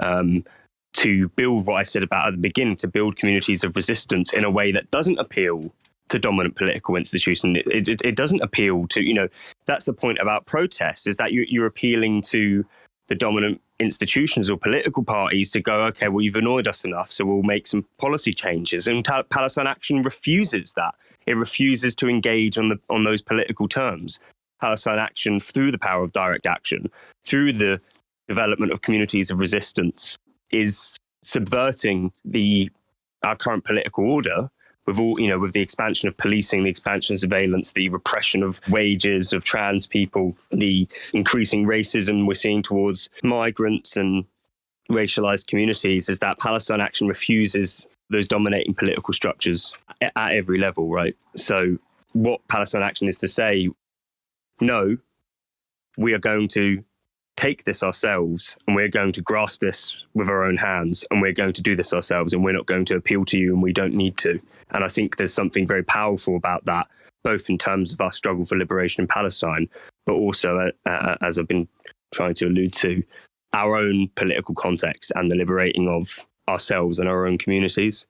to build what I said about at the beginning, to build communities of resistance in a way that doesn't appeal to dominant political institutions. It doesn't appeal to, that's the point about protests, is that you're appealing to the dominant institutions or political parties to go, okay, well, you've annoyed us enough, so we'll make some policy changes. And Palestine Action refuses that. It refuses to engage on those political terms. Palestine Action, through the power of direct action, through the development of communities of resistance, is subverting our current political order with with the expansion of policing, the expansion of surveillance, the repression of wages of trans people, the increasing racism we're seeing towards migrants and racialized communities. Is that Palestine Action refuses those dominating political structures at every level, right? So what Palestine Action is to say, no, we are going to take this ourselves, and we're going to grasp this with our own hands, and we're going to do this ourselves, and we're not going to appeal to you, and we don't need to. And I think there's something very powerful about that, both in terms of our struggle for liberation in Palestine, but also, as I've been trying to allude to, our own political context and the liberating of ourselves and our own communities.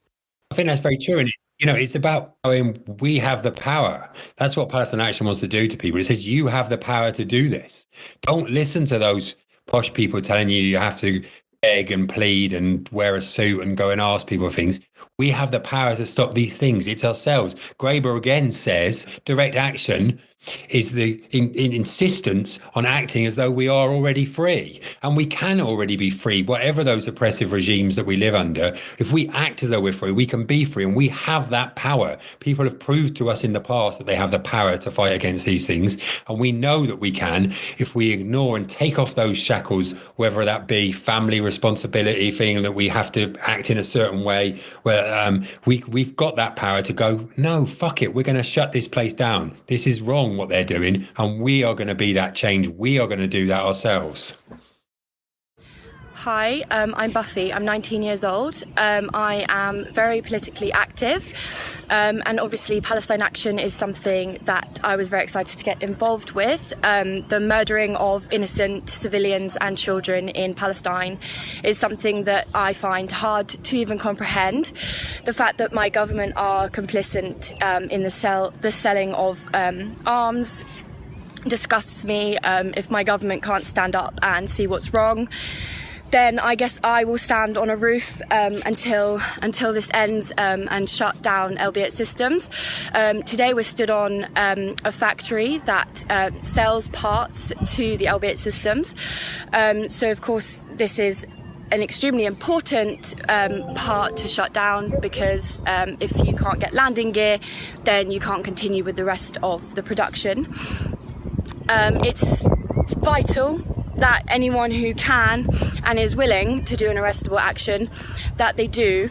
I think that's very true. And it's about showing we have the power. That's what Palestine Action wants to do to people. It says you have the power to do this. Don't listen to those posh people telling you have to beg and plead and wear a suit and go and ask people things. We have the power to stop these things. It's ourselves. Graeber again says direct action is the insistence on acting as though we are already free. And we can already be free, whatever those oppressive regimes that we live under. If we act as though we're free, we can be free, and we have that power. People have proved to us in the past that they have the power to fight against these things. And we know that we can if we ignore and take off those shackles, whether that be family responsibility, feeling that we have to act in a certain way, where we've got that power to go, no, fuck it, we're going to shut this place down. This is wrong what they're doing, and we are going to be that change. We are going to do that ourselves. Hi, I'm Buffy. I'm 19 years old. I am very politically active, and obviously Palestine Action is something that I was very excited to get involved with. The murdering of innocent civilians and children in Palestine is something that I find hard to even comprehend. The fact that my government are complicit in the selling of arms disgusts me. If my government can't stand up and see what's wrong, then I guess I will stand on a roof until this ends and shut down Elbiot Systems. Today we're stood on a factory that sells parts to the Elbiot Systems. So of course this is an extremely important part to shut down, because if you can't get landing gear, then you can't continue with the rest of the production. It's vital that anyone who can and is willing to do an arrestable action, that they do,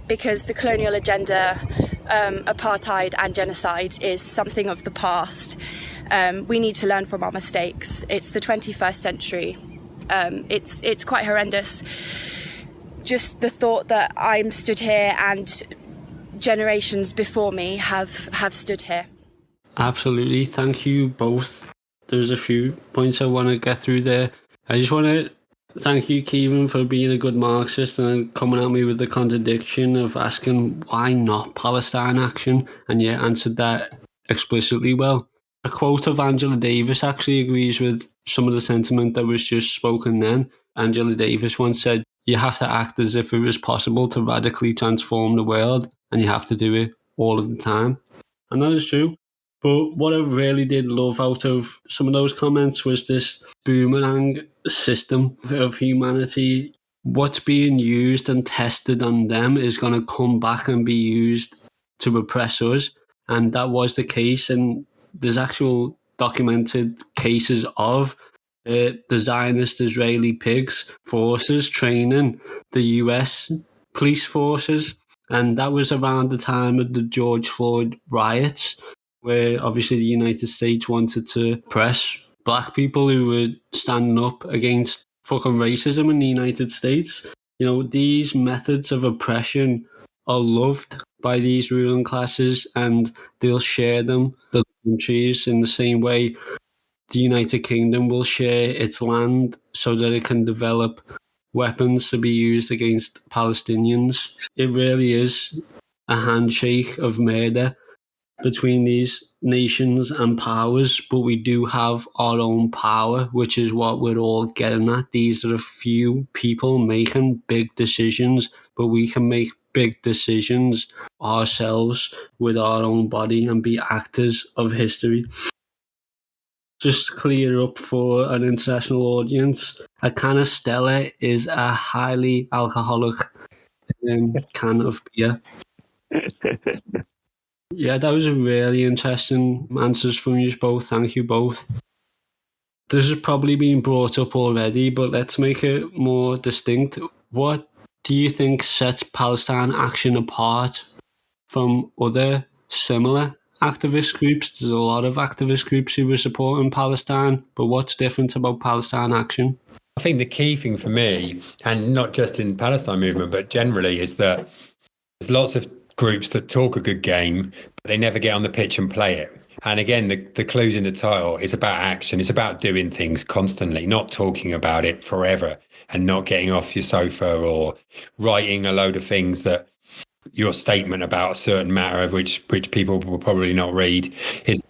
because the colonial agenda, apartheid and genocide is something of the past. We need to learn from our mistakes. It's the 21st century. It's quite horrendous. Just the thought that I'm stood here and generations before me have stood here. Absolutely. Thank you both. There's a few points I want to get through there. I just want to thank you, Kieran, for being a good Marxist and coming at me with the contradiction of asking why not Palestine Action, and yet answered that explicitly well. A quote of Angela Davis actually agrees with some of the sentiment that was just spoken then. Angela Davis once said, "You have to act as if it was possible to radically transform the world, and you have to do it all of the time." And that is true. But what I really did love out of some of those comments was this boomerang system of humanity. What's being used and tested on them is going to come back and be used to oppress us. And that was the case. And there's actual documented cases of the Zionist Israeli pigs forces training the US police forces. And that was around the time of the George Floyd riots, where obviously the United States wanted to oppress black people who were standing up against fucking racism in the United States. You know, these methods of oppression are loved by these ruling classes, and they'll share them, the countries, in the same way the United Kingdom will share its land so that it can develop weapons to be used against Palestinians. It really is a handshake of murder between these nations and powers, but we do have our own power, which is what we're all getting at. These are a few people making big decisions, but we can make big decisions ourselves with our own body and be actors of history. Just to clear up for an international audience, a can of Stella is a highly alcoholic can of beer. Yeah, that was a really interesting answers from you both. Thank you both. This has probably been brought up already, but let's make it more distinct. What do you think sets Palestine Action apart from other similar activist groups? There's a lot of activist groups who were supporting Palestine, but what's different about Palestine Action? I think the key thing for me, and not just in the Palestine movement, but generally, is that there's lots of groups that talk a good game, but they never get on the pitch and play it. And again, the clues in the title, it's about action. It's about doing things constantly, not talking about it forever and not getting off your sofa or writing a load of things that your statement about a certain matter of which people will probably not read. It's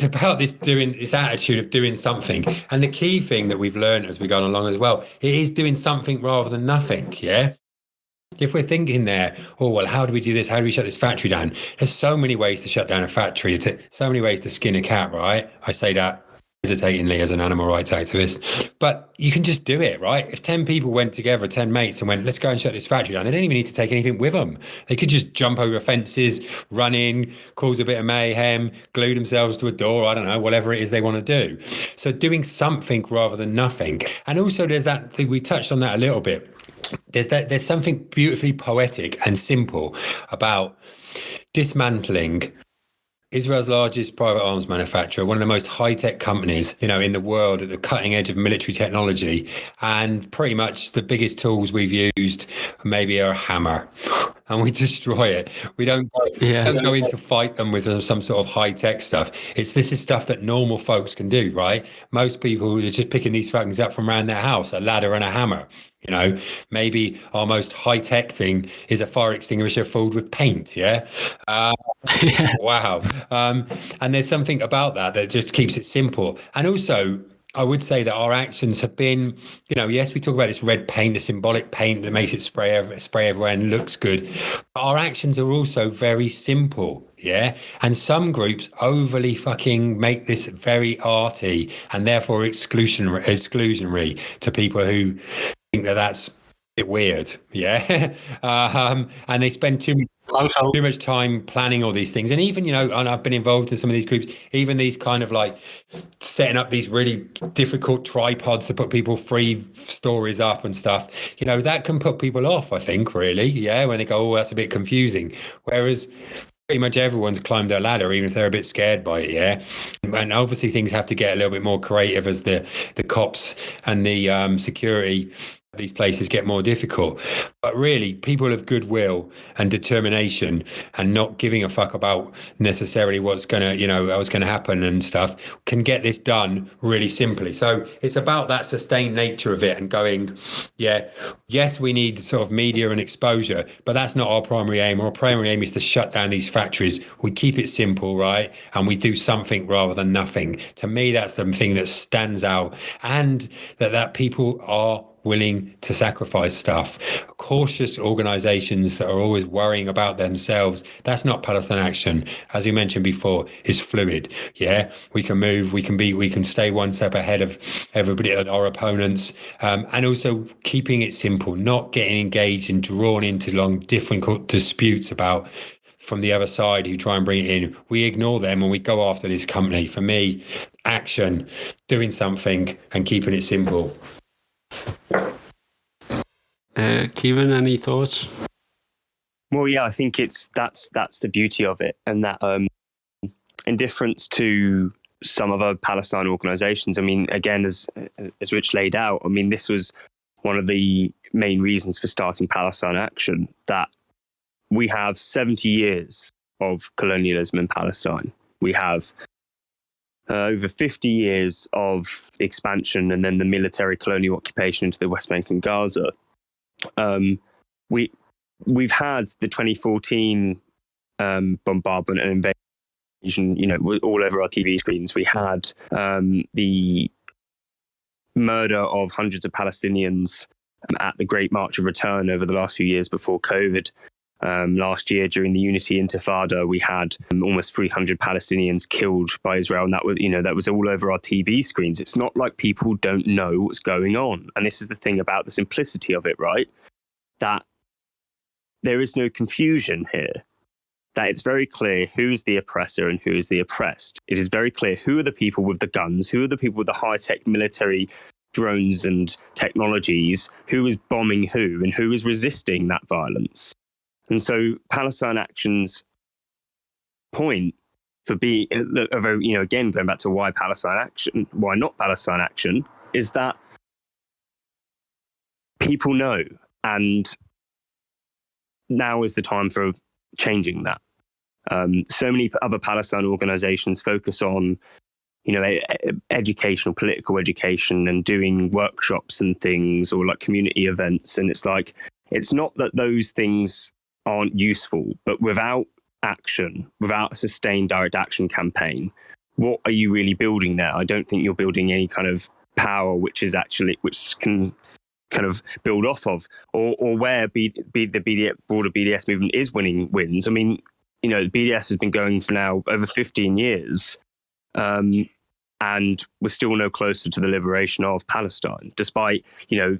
about this attitude of doing something. And the key thing that we've learned as we've gone along as well, it is doing something rather than nothing. Yeah. If we're thinking there, oh, well, how do we do this? How do we shut this factory down? There's so many ways to shut down a factory. So many ways to skin a cat, right? I say that hesitatingly as an animal rights activist. But you can just do it, right? If 10 people went together, 10 mates, and went, let's go and shut this factory down, they don't even need to take anything with them. They could just jump over fences, run in, cause a bit of mayhem, glue themselves to a door, I don't know, whatever it is they want to do. So doing something rather than nothing. And also there's that thing, we touched on that a little bit. There's something beautifully poetic and simple about dismantling Israel's largest private arms manufacturer, one of the most high-tech companies, in the world, at the cutting edge of military technology, and pretty much the biggest tools we've used maybe are a hammer, and we destroy it. We don't go in to fight them with some sort of high-tech stuff. This is stuff that normal folks can do, right? Most people are just picking these things up from around their house, a ladder and a hammer. Maybe our most high-tech thing is a fire extinguisher filled with paint. Yeah. Wow. And there's something about that just keeps it simple. And also, I would say that our actions have been, yes, we talk about this red paint, the symbolic paint that makes it spray everywhere and looks good. But our actions are also very simple, yeah? And some groups overly fucking make this very arty and therefore exclusionary to people who think that that's a bit weird, yeah? And they spend too much time planning all these things. And even, and I've been involved in some of these groups, even these kind of like setting up these really difficult tripods to put people free stories up and stuff, that can put people off, I think, really. Yeah. When they go, oh, that's a bit confusing. Whereas pretty much everyone's climbed a ladder, even if they're a bit scared by it. Yeah. And obviously things have to get a little bit more creative as the cops and the security these places get more difficult. But really, people of goodwill and determination and not giving a fuck about necessarily what's going to happen and stuff can get this done really simply. So it's about that sustained nature of it and going, yes, we need sort of media and exposure, but that's not our primary aim. Our primary aim is to shut down these factories. We keep it simple, right? And we do something rather than nothing. To me, that's the thing that stands out, and that people are willing to sacrifice stuff. Cautious organizations that are always worrying about themselves, that's not Palestine Action. As you mentioned before, is fluid. Yeah, we can move, we can stay one step ahead of everybody, our opponents, and also keeping it simple, not getting engaged and drawn into long, difficult disputes about from the other side who try and bring it in. We ignore them and we go after this company. For me, action, doing something and keeping it simple. Kieran, any thoughts? Well, yeah, I think that's the beauty of it, and that in difference to some other Palestine organisations, I mean, again, as Rich laid out, I mean, this was one of the main reasons for starting Palestine Action, that we have 70 years of colonialism in Palestine. We have over 50 years of expansion and then the military colonial occupation into the West Bank and Gaza. We've had the 2014 bombardment and invasion, all over our TV screens. We had the murder of hundreds of Palestinians at the Great March of Return over the last few years before COVID. Last year, during the Unity Intifada, we had almost 300 Palestinians killed by Israel, and that was all over our TV screens. It's not like people don't know what's going on, and this is the thing about the simplicity of it, right? That there is no confusion here. That it's very clear who's the oppressor and who is the oppressed. It is very clear who are the people with the guns, who are the people with the high-tech military drones and technologies, who is bombing who, and who is resisting that violence. And so Palestine Action's point for being, again, going back to why Palestine Action, why not Palestine Action, is that people know, and now is the time for changing that. So many other Palestine organizations focus on, educational, political education and doing workshops and things, or like community events. And it's like, it's not that those things aren't useful, but without action, without a sustained direct action campaign, what are you really building there? I don't think you're building any kind of power which can kind of build off of, or where the broader BDS movement is winning wins. I mean, the BDS has been going for now over 15 years, and we're still no closer to the liberation of Palestine, despite,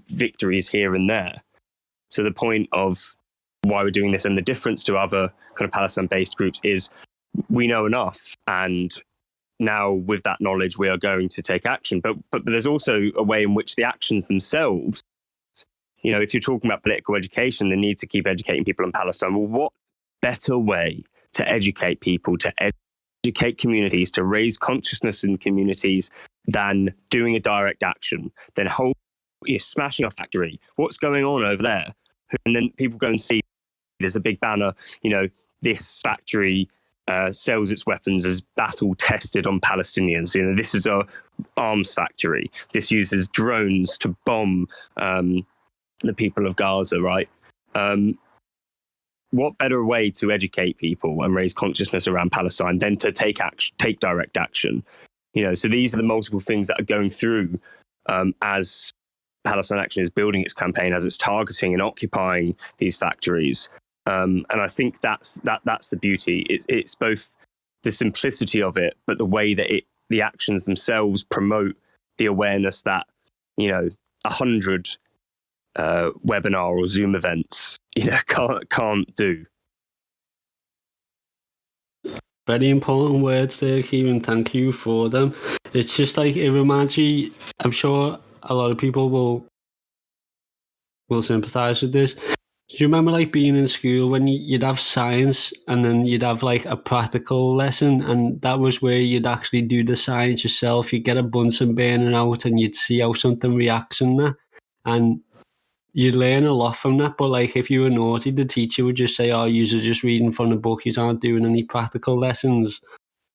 victories here and there. So the point of why we're doing this, and the difference to other kind of Palestine-based groups, is we know enough, and now with that knowledge we are going to take action. But there's also a way in which the actions themselves, if you're talking about political education, the need to keep educating people in Palestine, well, what better way to educate people, to educate communities, to raise consciousness in communities than doing a direct action, than smashing a factory, what's going on over there? And then people go and see there's a big banner, this factory sells its weapons as battle tested on Palestinians. This is a arms factory. This uses drones to bomb the people of Gaza, right? What better way to educate people and raise consciousness around Palestine than to take direct action? So these are the multiple things that are going through as Palestine Action is building its campaign, as it's targeting and occupying these factories. And I think that's the beauty. It's both the simplicity of it, but the way that the actions themselves promote the awareness that 100 webinar or Zoom events can't do. Very important words there, Kieran. Thank you for them. It's just like, it reminds me, I'm sure a lot of people will sympathise with this. Do you remember like being in school when you'd have science and then you'd have like a practical lesson, and that was where you'd actually do the science yourself? You'd get a Bunsen burner out and you'd see how something reacts in that, and you'd learn a lot from that. But like, if you were naughty, the teacher would just say, "Oh, you're just reading from the book, you aren't doing any practical lessons."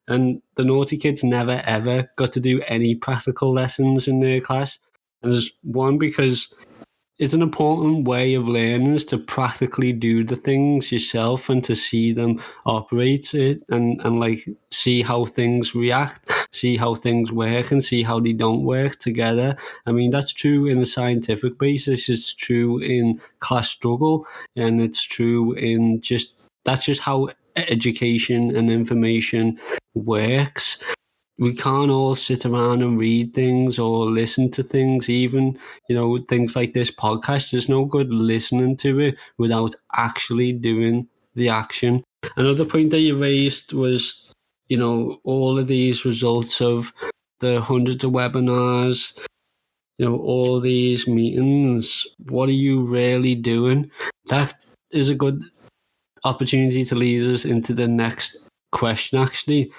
And the naughty kids never ever got to do any practical lessons in their class. And there's one, because it's an important way of learning, is to practically do the things yourself and to see them operate it, and like see how things react, see how things work, and see how they don't work together. I mean, that's true in a scientific basis, it's true in class struggle, and it's true in that's just how education and information works. We can't all sit around and read things or listen to things, even, things like this podcast. There's no good listening to it without actually doing the action. Another point that you raised was, all of these results of the hundreds of webinars, all these meetings. What are you really doing? That is a good opportunity to lead us into the next question, actually.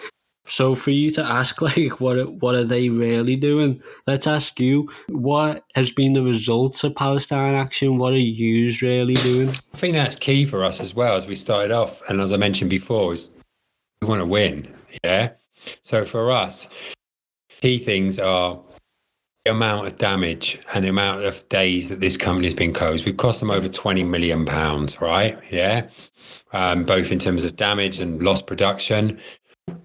So for you to ask, like, what are they really doing? Let's ask you, what has been the results of Palestine Action? What are you really doing? I think that's key for us as well, as we started off. And as I mentioned before, is we want to win. Yeah. So for us, key things are the amount of damage and the amount of days that this company has been closed. We've cost them over £20 million, right? Yeah. Both in terms of damage and lost production.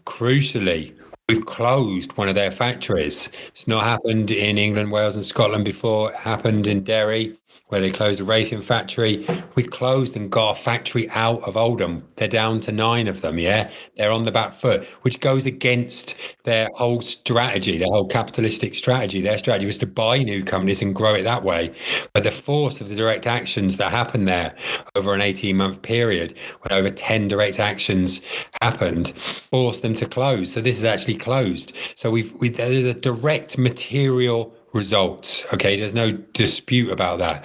Crucially, we've closed one of their factories. It's not happened in England, Wales and Scotland before. It happened in Derry, where they closed a Raytheon factory. We closed and got a factory out of Oldham. They're down to 9 of them, yeah? They're on the back foot, which goes against their whole strategy, their whole capitalistic strategy. Their strategy was to buy new companies and grow it that way. But the force of the direct actions that happened there over an 18-month period, when over 10 direct actions happened, forced them to close. So this is actually closed. So there's a direct material results. Okay, there's no dispute about that.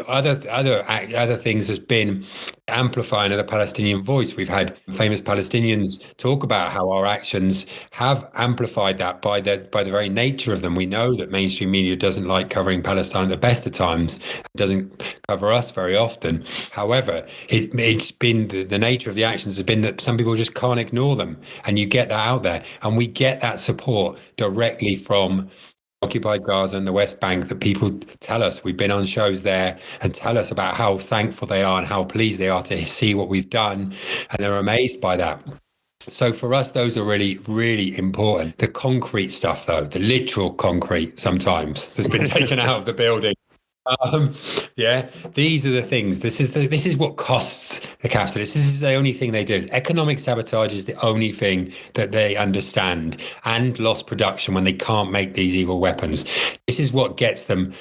Other things has been amplifying of the Palestinian voice. We've had famous Palestinians talk about how our actions have amplified that by the very nature of them. We know that mainstream media doesn't like covering Palestine at the best of times, it doesn't cover us very often. However, it's been the nature of the actions has been that some people just can't ignore them, and you get that out there, and we get that support directly from occupied Gaza and the West Bank, that people tell us. We've been on shows there and tell us about how thankful they are and how pleased they are to see what we've done, and they're amazed by that. So for us, those are really, really important. The concrete stuff, though, the literal concrete sometimes that's been taken out of the building. These are the things. This is what costs the capitalists. This is the only thing they do. Economic sabotage is the only thing that they understand, and lost production when they can't make these evil weapons. This is what gets the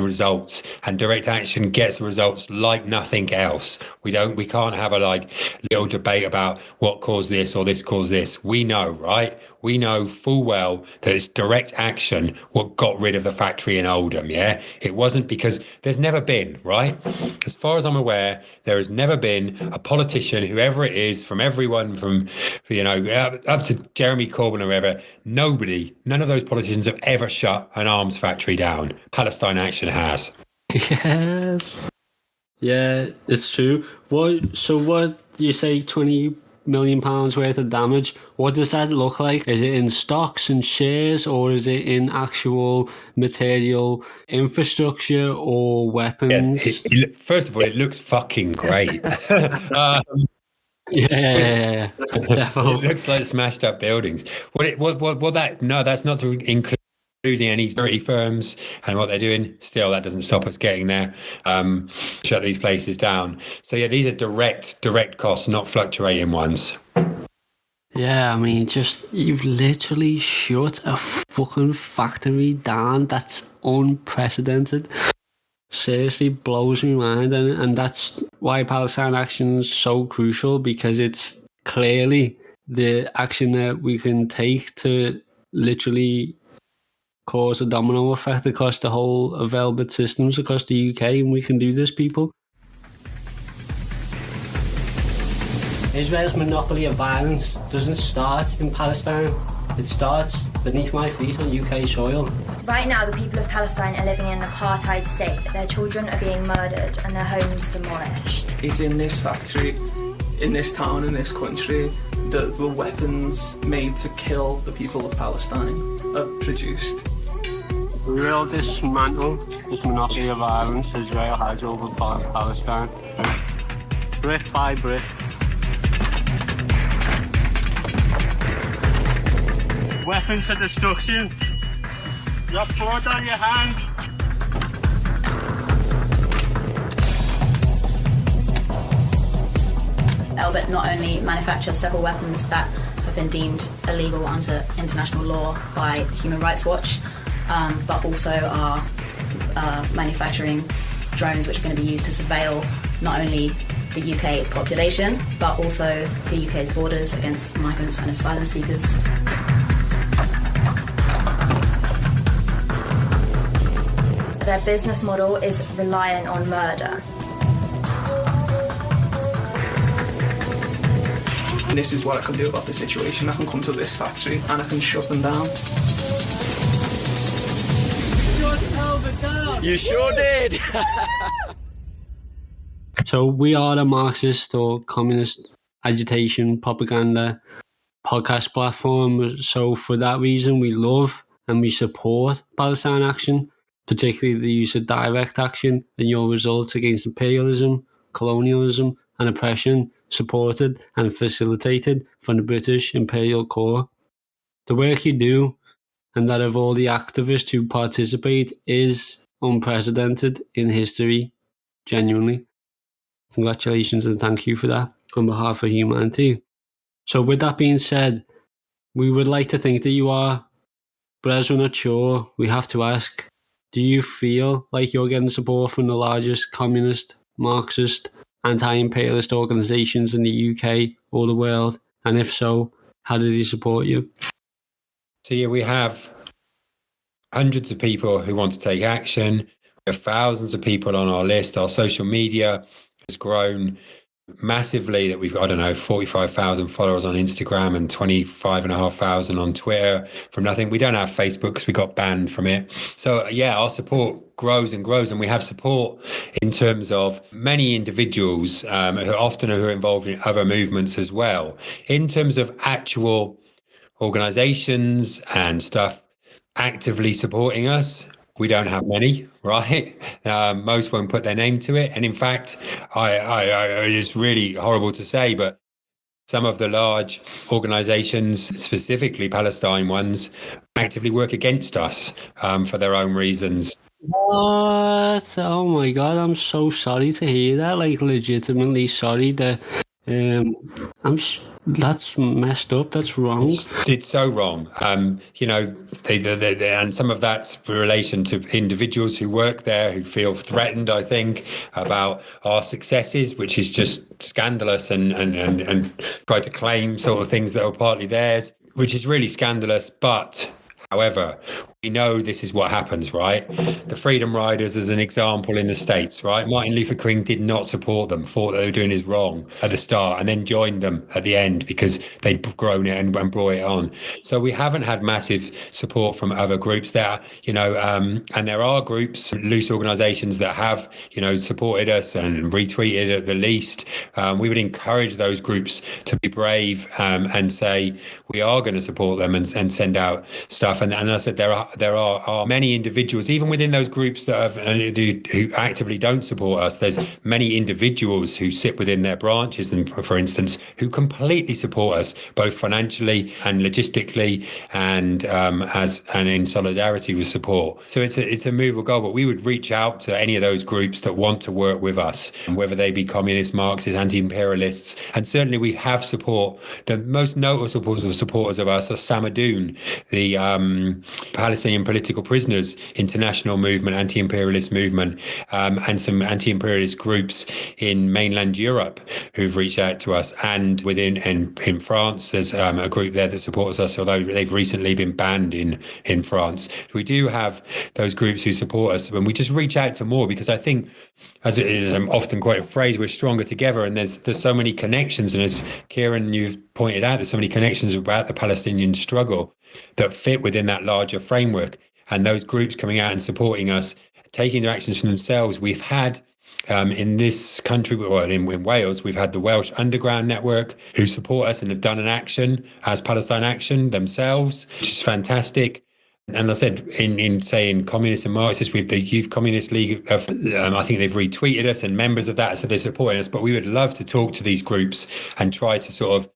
results, and direct action gets the results like nothing else. We can't have a little debate about what caused this or this caused this. We know, right? We know full well that it's direct action what got rid of the factory in Oldham, yeah? It wasn't because there's never been, right? As far as I'm aware, there has never been a politician, whoever it is, from everyone from, up to Jeremy Corbyn or whoever, none of those politicians have ever shut an arms factory down. Palestine Action has. Yes. Yeah, it's true. What you say, £20 million worth of damage? What does that look like? Is it in stocks and shares, or is it in actual material infrastructure or weapons? First of all, it looks fucking great. Yeah, It definitely. looks like smashed up buildings. That's not to include any security firms and what they're doing. Still, that doesn't stop us getting there. Shut these places down. So yeah, these are direct costs, not fluctuating ones. Yeah, I mean, just you've literally shut a fucking factory down. That's unprecedented. Seriously blows me mind, and that's why Palestine Action is so crucial, because it's clearly the action that we can take to literally cause a domino effect across the whole of Elbit systems across the UK, and we can do this, people. Israel's monopoly of violence doesn't start in Palestine. It starts beneath my feet on UK soil. Right now, the people of Palestine are living in an apartheid state. Their children are being murdered and their homes demolished. It's in this factory, in this town, in this country, that the weapons made to kill the people of Palestine are produced. We will dismantle this monopoly of violence Israel has over Palestine, brick by brick. Weapons of destruction. You have blood on your hands. Elbit not only manufactures several weapons that have been deemed illegal under international law by Human Rights Watch, but also are manufacturing drones which are going to be used to surveil not only the UK population, but also the UK's borders against migrants and asylum seekers. Their business model is reliant on murder. This is what I can do about the situation. I can come to this factory and I can shut them down. You sure did. So we are a Marxist or communist agitation propaganda podcast platform. So for that reason, we love and we support Palestine Action, particularly the use of direct action and your results against imperialism, colonialism and oppression, supported and facilitated from the British imperial core. The work you do, and that of all the activists who participate, is unprecedented in history, genuinely. Congratulations and thank you for that on behalf of humanity. So with that being said, we would like to think that you are, but as we're not sure, we have to ask, do you feel like you're getting support from the largest communist, Marxist, anti-imperialist organisations in the UK or the world? And if so, how did they support you? So yeah, we have hundreds of people who want to take action. We have thousands of people on our list. Our social media has grown massively, that we've got, 45,000 followers on Instagram and 25,500 on Twitter from nothing. We don't have Facebook because we got banned from it. So yeah, our support grows and grows, and we have support in terms of many individuals who are involved in other movements as well. In terms of actual organizations and stuff actively supporting us, we don't have many, right? Most won't put their name to it. And in fact, it's really horrible to say, but some of the large organizations, specifically Palestine ones, actively work against us for their own reasons. What? Oh my God, I'm so sorry to hear that. Like, legitimately sorry that that's messed up. That's wrong. It's so wrong. And some of that's in relation to individuals who work there who feel threatened, I think, about our successes, which is just scandalous, and try to claim sort of things that are partly theirs, which is really scandalous. But however, we know this is what happens, right? The Freedom Riders as an example in the States, right? Martin Luther King did not support them, thought they were doing is wrong at the start, and then joined them at the end because they'd grown it and brought it on. So we haven't had massive support from other groups there, and there are groups, loose organizations that have, supported us and retweeted at the least. We would encourage those groups to be brave and say, we are going to support them and send out stuff. And I said, there are there are many individuals, even within those groups that who actively don't support us. There's many individuals who sit within their branches, and for instance, who completely support us, both financially and logistically, and in solidarity with support. So it's a movable goal. But we would reach out to any of those groups that want to work with us, whether they be communists, Marxists, anti-imperialists, and certainly we have support. The most notable supporters of us are Samadoun, the Palestinian political prisoners international movement, anti-imperialist movement, and some anti-imperialist groups in mainland Europe who've reached out to us. And in France, there's a group there that supports us, although they've recently been banned in France. We do have those groups who support us, and we just reach out to more, because I think, as it is often quite a phrase, we're stronger together, and there's so many connections. And as Kieran, you've pointed out, there's so many connections about the Palestinian struggle that fit within that larger framework. And those groups coming out and supporting us, taking their actions for themselves. We've had in this country, well, in Wales, we've had the Welsh Underground Network who support us and have done an action as Palestine Action themselves, which is fantastic. And I said, in communists and Marxists, with the Youth Communist League, I think they've retweeted us, and members of that, so they're supporting us. But we would love to talk to these groups and try to sort of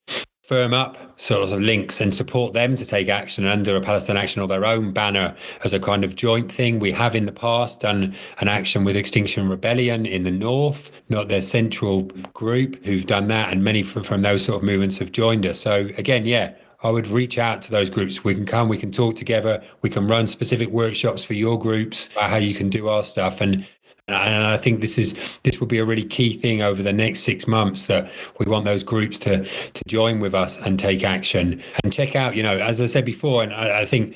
firm up sort of links and support them to take action under a Palestine Action or their own banner as a kind of joint thing. We have in the past done an action with Extinction Rebellion in the north, not their central group, who've done that, and many from those sort of movements have joined us. So again, yeah, I would reach out to those groups. We can come, we can talk together, we can run specific workshops for your groups about how you can do our stuff. And I think this will be a really key thing over the next 6 months, that we want those groups to join with us and take action and check out, as I said before, and I think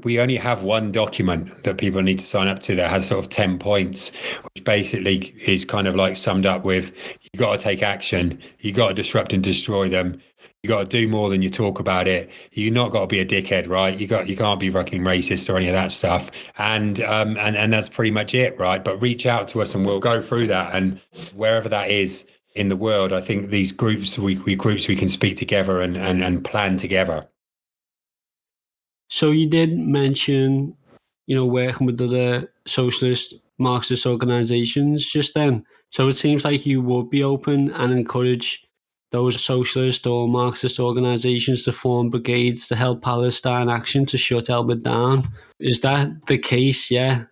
we only have one document that people need to sign up to that has sort of 10 points, which basically is kind of like summed up with, you got to take action, you got to disrupt and destroy them. You got to do more than you talk about it. You not got to be a dickhead, right? You can't be fucking racist or any of that stuff. And that's pretty much it, right? But reach out to us and we'll go through that. And wherever that is in the world, I think these groups, we can speak together and plan together. So you did mention, working with other socialist Marxist organizations just then. So it seems like you would be open and encourage those socialist or Marxist organizations to form brigades to help Palestine Action to shut Elbit down. Is that the case? Yeah.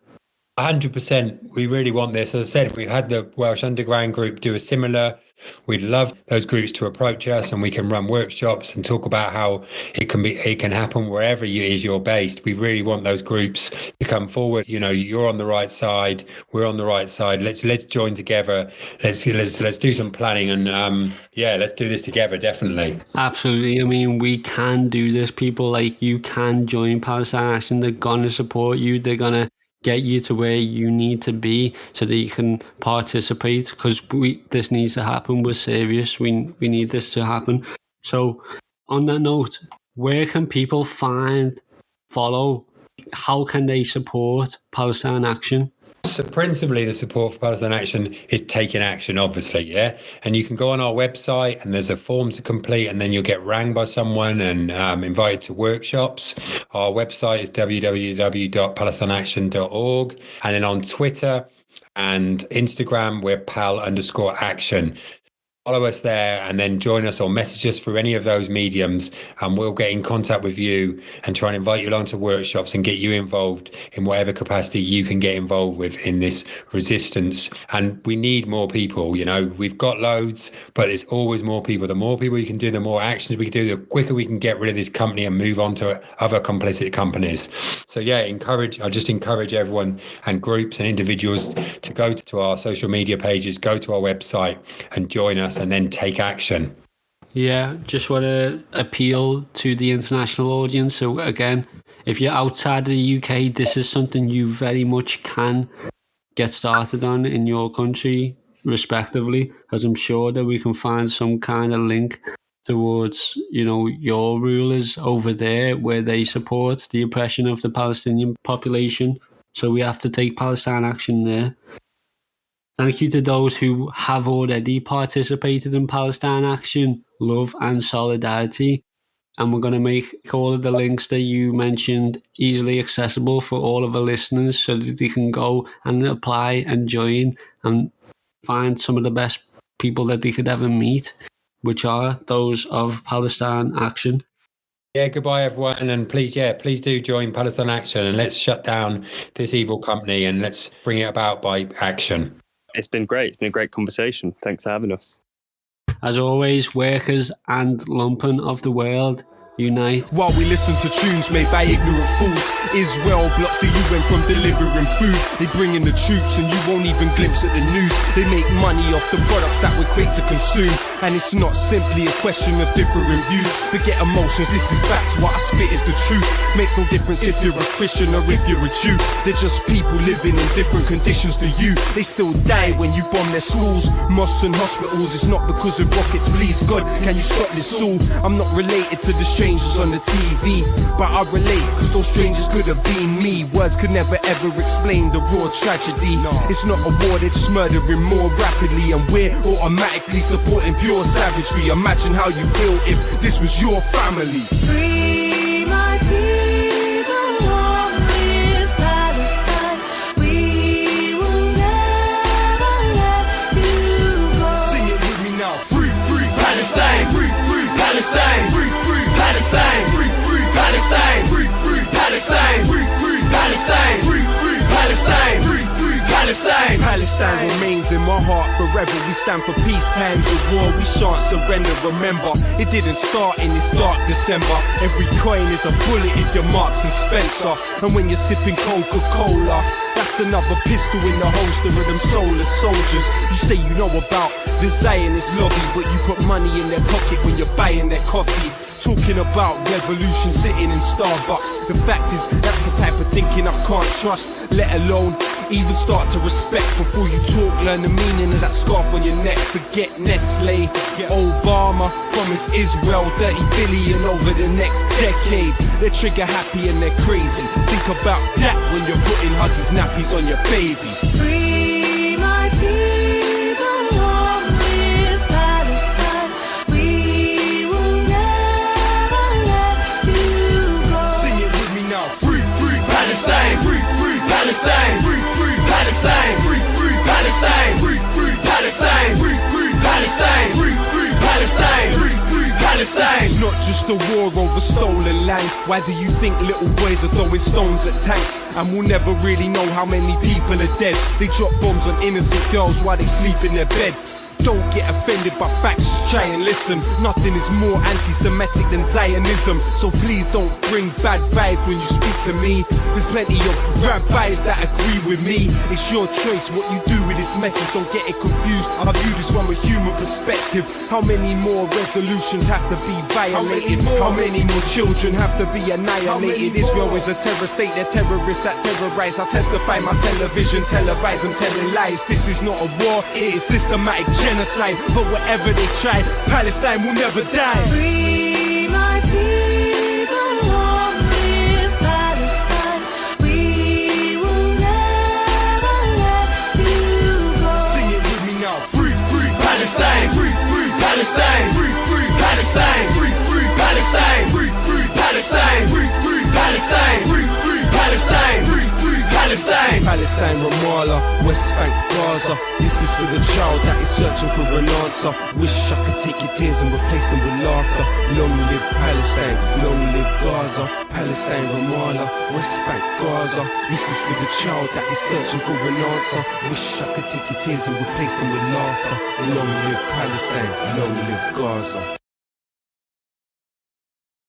100%. We really want this. As I said, we've had the Welsh Underground Group do a similar. We'd love those groups to approach us, and we can run workshops and talk about how it can happen wherever you're based. We really want those groups to come forward. You're on the right side, we're on the right side. Let's join together. Let's do some planning, and let's do this together. Definitely. Absolutely. I mean, we can do this. People like you can join Palestine Action. They're gonna support you. They're gonna get you to where you need to be so that you can participate, because this needs to happen. We're serious. We need this to happen. So on that note, where can people follow? How can they support Palestine Action? So principally the support for Palestine Action is taking action, obviously, yeah? And you can go on our website and there's a form to complete, and then you'll get rang by someone and invited to workshops. Our website is www.palestineaction.org. And then on Twitter and Instagram, we're pal_action. Follow us there and then join us or message us through any of those mediums, and we'll get in contact with you and try and invite you along to workshops and get you involved in whatever capacity you can get involved with in this resistance. And we need more people. We've got loads, but there's always more people. The more people you can do, the more actions we can do, the quicker we can get rid of this company and move on to other complicit companies. So yeah, I just encourage everyone and groups and individuals to go to our social media pages, go to our website and join us, and then take action. Yeah, just want to appeal to the international audience. So again, if you're outside of the UK, this is something you very much can get started on in your country, respectively, as I'm sure that we can find some kind of link towards, your rulers over there where they support the oppression of the Palestinian population. So we have to take Palestine Action there. Thank you to those who have already participated in Palestine Action. Love and solidarity. And we're going to make all of the links that you mentioned easily accessible for all of the listeners so that they can go and apply and join and find some of the best people that they could ever meet, which are those of Palestine Action. Yeah, goodbye everyone, and please do join Palestine Action, and let's shut down this evil company and let's bring it about by action. It's been great. It's been a great conversation. Thanks for having us. As always, workers and lumpen of the world, unite. While we listen to tunes made by ignorant fools, Israel blocked the UN from delivering food. They bring in the troops and you won't even glimpse at the news. They make money off the products that we're quick to consume. And it's not simply a question of differing views. Forget emotions, this is facts, what I spit is the truth. Makes no difference if you're a Christian or if you're a Jew. They're just people living in different conditions to you. They still die when you bomb their schools, mosques and hospitals. It's not because of rockets, please God, can you stop this all? I'm not related to the strangers on the TV, but I relate, cause those strangers could have been me. Words could never ever explain the raw tragedy. It's not a war, they're just murdering more rapidly, and we're automatically supporting pure savagery. Imagine how you feel if this was your family. Free my people, long live Palestine. We will never let you go. Sing it with me now. Free Palestine. Free Palestine. Free Palestine. Free Palestine. Free Palestine. Free Palestine. Free Palestine. Free Palestine. Palestine remains in my heart forever. We stand for peace, times of war. We shan't surrender. Remember, it didn't start in this dark December. Every coin is a bullet if you're Marks and Spencer. And when you're sipping Coca-Cola, that's another pistol in the holster of them soulless soldiers. You say you know about the Zionist lobby, but you put money in their pocket when you're buying their coffee. Talking about revolution sitting in Starbucks. The fact is, that's the type of thinking I can't trust, let alone even start to respect. Before you talk, learn the meaning of that scarf on your neck. Forget Nestle. Obama promised Israel 30 billion over the next decade. They're trigger happy and they're crazy. Think about that when you're putting Huggies nappies on your baby. Free my people, long live Palestine. We will never let you go. Sing it with me now. Free Palestine. Free Palestine. Free Palestine. Free Palestine. Free Palestine. Free Palestine. Free Palestine. Free Palestine. It's not just a war over stolen land. Why do you think little boys are throwing stones at tanks? And we'll never really know how many people are dead. They drop bombs on innocent girls while they sleep in their bed. Don't get offended by facts, just try and listen. Nothing is more anti-Semitic than Zionism. So please don't bring bad vibes when you speak to me. There's plenty of rabbis that agree with me. It's your choice what you do with this message. Don't get it confused, I view this from a human perspective. How many more resolutions have to be violated? How many more children have to be annihilated? Israel is a terror state, they're terrorists that terrorize. I testify my television, televise and telling lies. This is not a war, it is systematic genocide. But whatever they try, Palestine will never die. Free my people, long live Palestine. We will never let you go. Sing it with me now. Free Palestine. Free Palestine. Free Palestine. Free Palestine. Free Palestine. Free Palestine. Free Palestine. Free Palestine. Palestine, Ramallah, West Bank, Gaza. This is for the child that is searching for an answer. Wish I could take your tears and replace them with laughter. Long live Palestine, long live Gaza. Palestine, Ramallah, West Bank, Gaza. This is for the child that is searching for an answer. Wish I could take your tears and replace them with laughter. Long live Palestine, long live Gaza.